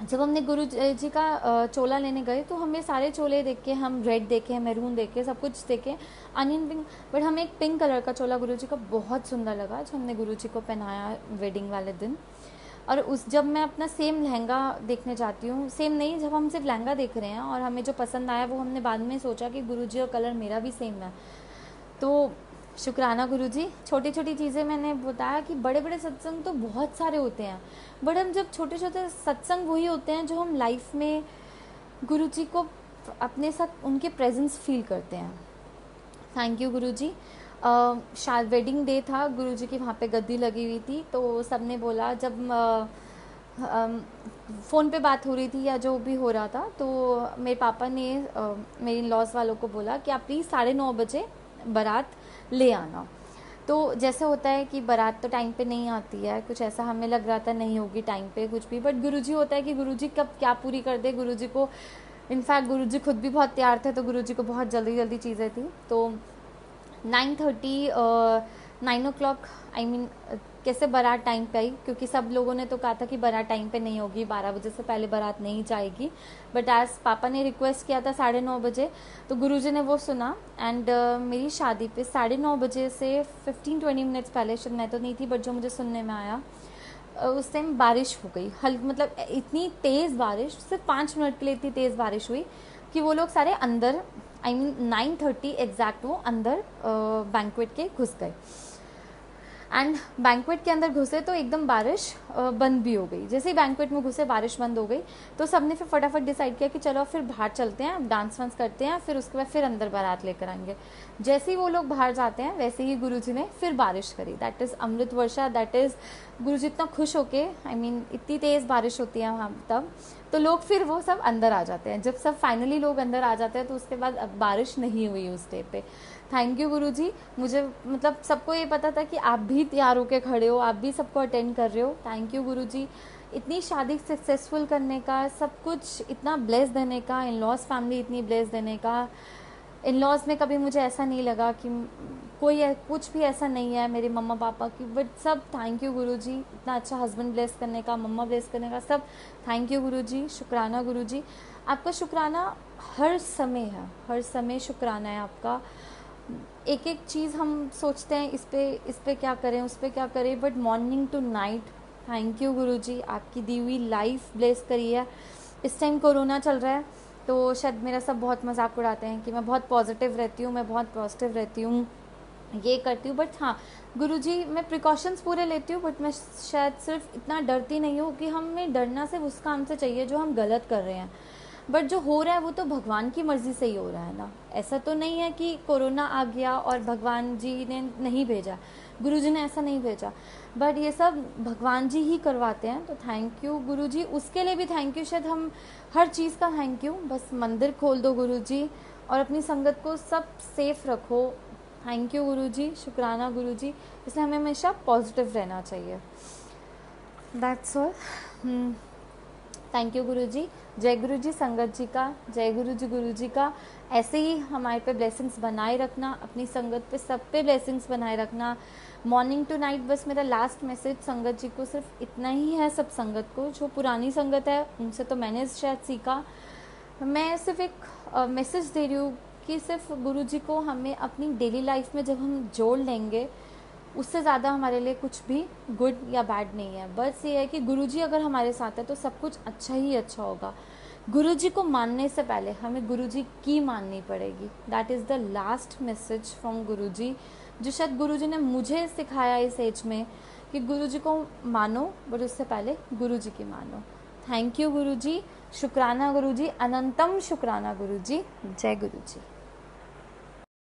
जब हमने गुरु जी का चोला लेने गए तो हमें सारे चोले देख के, हम रेड देखे, मैरून देखे, सब कुछ देखे, अनियन पिंक, बट हमें एक पिंक कलर का चोला गुरु जी का बहुत सुंदर लगा, जो हमने गुरु जी को पहनाया वेडिंग वाले दिन। और जब मैं अपना सेम लहंगा देखने जाती हूँ, सेम नहीं, जब हम सिर्फ लहंगा देख रहे हैं और हमें जो पसंद आया वो हमने बाद में सोचा कि गुरुजी और कलर मेरा भी सेम है। तो शुक्राना गुरुजी। छोटी छोटी चीज़ें मैंने बताया कि बड़े बड़े सत्संग तो बहुत सारे होते हैं, बट हम जब छोटे छोटे सत्संग वही होते हैं जो हम लाइफ में गुरुजी को अपने साथ उनके प्रेजेंस फील करते हैं। थैंक यू गुरुजी। शायद वेडिंग डे था, गुरुजी की वहाँ पे गद्दी लगी हुई थी, तो सबने बोला, जब फ़ोन पे बात हो रही थी या जो भी हो रहा था, तो मेरे पापा ने मेरे लॉस वालों को बोला कि आप प्लीज़ 9:30 बजे बारात ले आना। तो जैसे होता है कि बारात तो टाइम पे नहीं आती है, कुछ ऐसा हमें लग रहा था नहीं होगी टाइम पे कुछ भी, बट गुरुजी होता है कि गुरुजी कब क्या पूरी कर दे। गुरुजी को इनफैक्ट गुरुजी खुद भी बहुत तैयार थे, तो गुरुजी को बहुत जल्दी जल्दी चीज़ें थी। तो 9:30 9 o'clock आई मीन कैसे बारात टाइम पे आई, क्योंकि सब लोगों ने तो कहा था कि बारात टाइम पे नहीं होगी, 12 बजे से पहले बारात नहीं जाएगी, बट आज पापा ने रिक्वेस्ट किया था 9:30 बजे, तो गुरुजी ने वो सुना। एंड मेरी शादी पे 9:30 बजे से 15-20 मिनट्स पहले, शायद मैं तो नहीं थी बट जो मुझे सुनने में आया, उस टाइम बारिश हो गई हल्की, मतलब इतनी तेज़ बारिश, सिर्फ 5 मिनट के लिए इतनी तेज़ बारिश हुई कि वो लोग सारे अंदर, आई मीन 9:30 एग्जैक्ट वो अंदर बैंक्वेट के घुस गए। एंड बैंक्वेट के अंदर घुसे तो एकदम बारिश बंद भी हो गई। जैसे ही बैंक्वेट में घुसे बारिश बंद हो गई, तो सबने फिर फटाफट डिसाइड किया कि चलो फिर बाहर चलते हैं, डांस वांस करते हैं, फिर उसके बाद फिर अंदर बारात लेकर आएंगे। जैसे ही वो लोग बाहर जाते हैं वैसे ही गुरुजी ने फिर बारिश करी, that is amrit varsha. That is Guruji इतना खुश होके, आई मीन इतनी तेज़ बारिश होती है वहाँ तब, तो लोग फिर वो सब अंदर आ जाते हैं। जब सब फाइनली लोग अंदर आ जाते हैं तो उसके बाद अब बारिश नहीं हुई उस डे पे। थैंक यू गुरुजी। मुझे मतलब सबको ये पता था कि आप भी तैयार होके खड़े हो, आप भी सबको अटेंड कर रहे हो। थैंक यू गुरुजी, इतनी शादी सक्सेसफुल करने का, सब कुछ इतना ब्लेस देने का, इन लॉज फैमिली इतनी ब्लेस देने का। इन लॉज में कभी मुझे ऐसा नहीं लगा कि कोई कुछ भी ऐसा नहीं है मेरे मम्मा पापा की, बट सब थैंक यू गुरुजी, इतना अच्छा हस्बैंड ब्लेस करने का, मम्मा ब्लेस करने का, सब थैंक यू गुरुजी। शुक्राना गुरुजी, आपका शुक्राना हर समय है, हर समय शुक्राना है आपका। एक एक चीज़ हम सोचते हैं इस पे क्या करें, उस पे क्या करें, but morning to night thank you Guruji, आपकी दी हुई लाइफ ब्लेस करी है। इस टाइम कोरोना चल रहा है तो शायद मेरा सब बहुत मजाक उड़ाते हैं कि मैं बहुत पॉजिटिव रहती हूँ, मैं बहुत पॉजिटिव रहती हूँ, ये करती हूँ, बट हाँ गुरुजी मैं प्रिकॉशंस पूरे लेती हूँ, बट मैं शायद सिर्फ इतना डरती नहीं हूँ कि हमें डरना सिर्फ उस काम से चाहिए जो हम गलत कर रहे हैं, बट जो हो रहा है वो तो भगवान की मर्ज़ी से ही हो रहा है ना। ऐसा तो नहीं है कि कोरोना आ गया और भगवान जी ने नहीं भेजा, गुरुजी ने ऐसा नहीं भेजा, बट ये सब भगवान जी ही करवाते हैं। तो थैंक यू गुरुजी, उसके लिए भी थैंक यू, शायद हम हर चीज़ का थैंक यू। बस मंदिर खोल दो गुरुजी और अपनी संगत को सब सेफ रखो। थैंक यू गुरुजी, शुक्राना गुरुजी, इसलिए हमें हमेशा पॉजिटिव रहना चाहिए। That's all. थैंक यू गुरुजी। जय गुरुजी, संगत जी का जय गुरुजी, गुरुजी का ऐसे ही हमारे पे ब्लेसिंग्स बनाए रखना, अपनी संगत पे सब पे ब्लेसिंग्स बनाए रखना, मॉर्निंग टू नाइट। बस मेरा लास्ट मैसेज संगत जी को सिर्फ इतना ही है, सब संगत को, जो पुरानी संगत है उनसे तो मैंने शायद सीखा, मैं सिर्फ एक मैसेज दे रही हूँ कि सिर्फ गुरुजी को हमें अपनी डेली लाइफ में जब हम जोड़ लेंगे, उससे ज़्यादा हमारे लिए कुछ भी गुड या बैड नहीं है। बस ये है कि गुरुजी अगर हमारे साथ है तो सब कुछ अच्छा ही अच्छा होगा। गुरुजी को मानने से पहले हमें गुरुजी की माननी पड़ेगी। That is the last message from Guruji, जो शायद गुरुजी ने मुझे सिखाया इस एज में कि गुरुजी को मानो, बट उससे पहले गुरुजी की मानो। थैंक यू गुरुजी, शुक्राना गुरुजी, अनंतम शुक्राना गुरुजी। जय गुरुजी।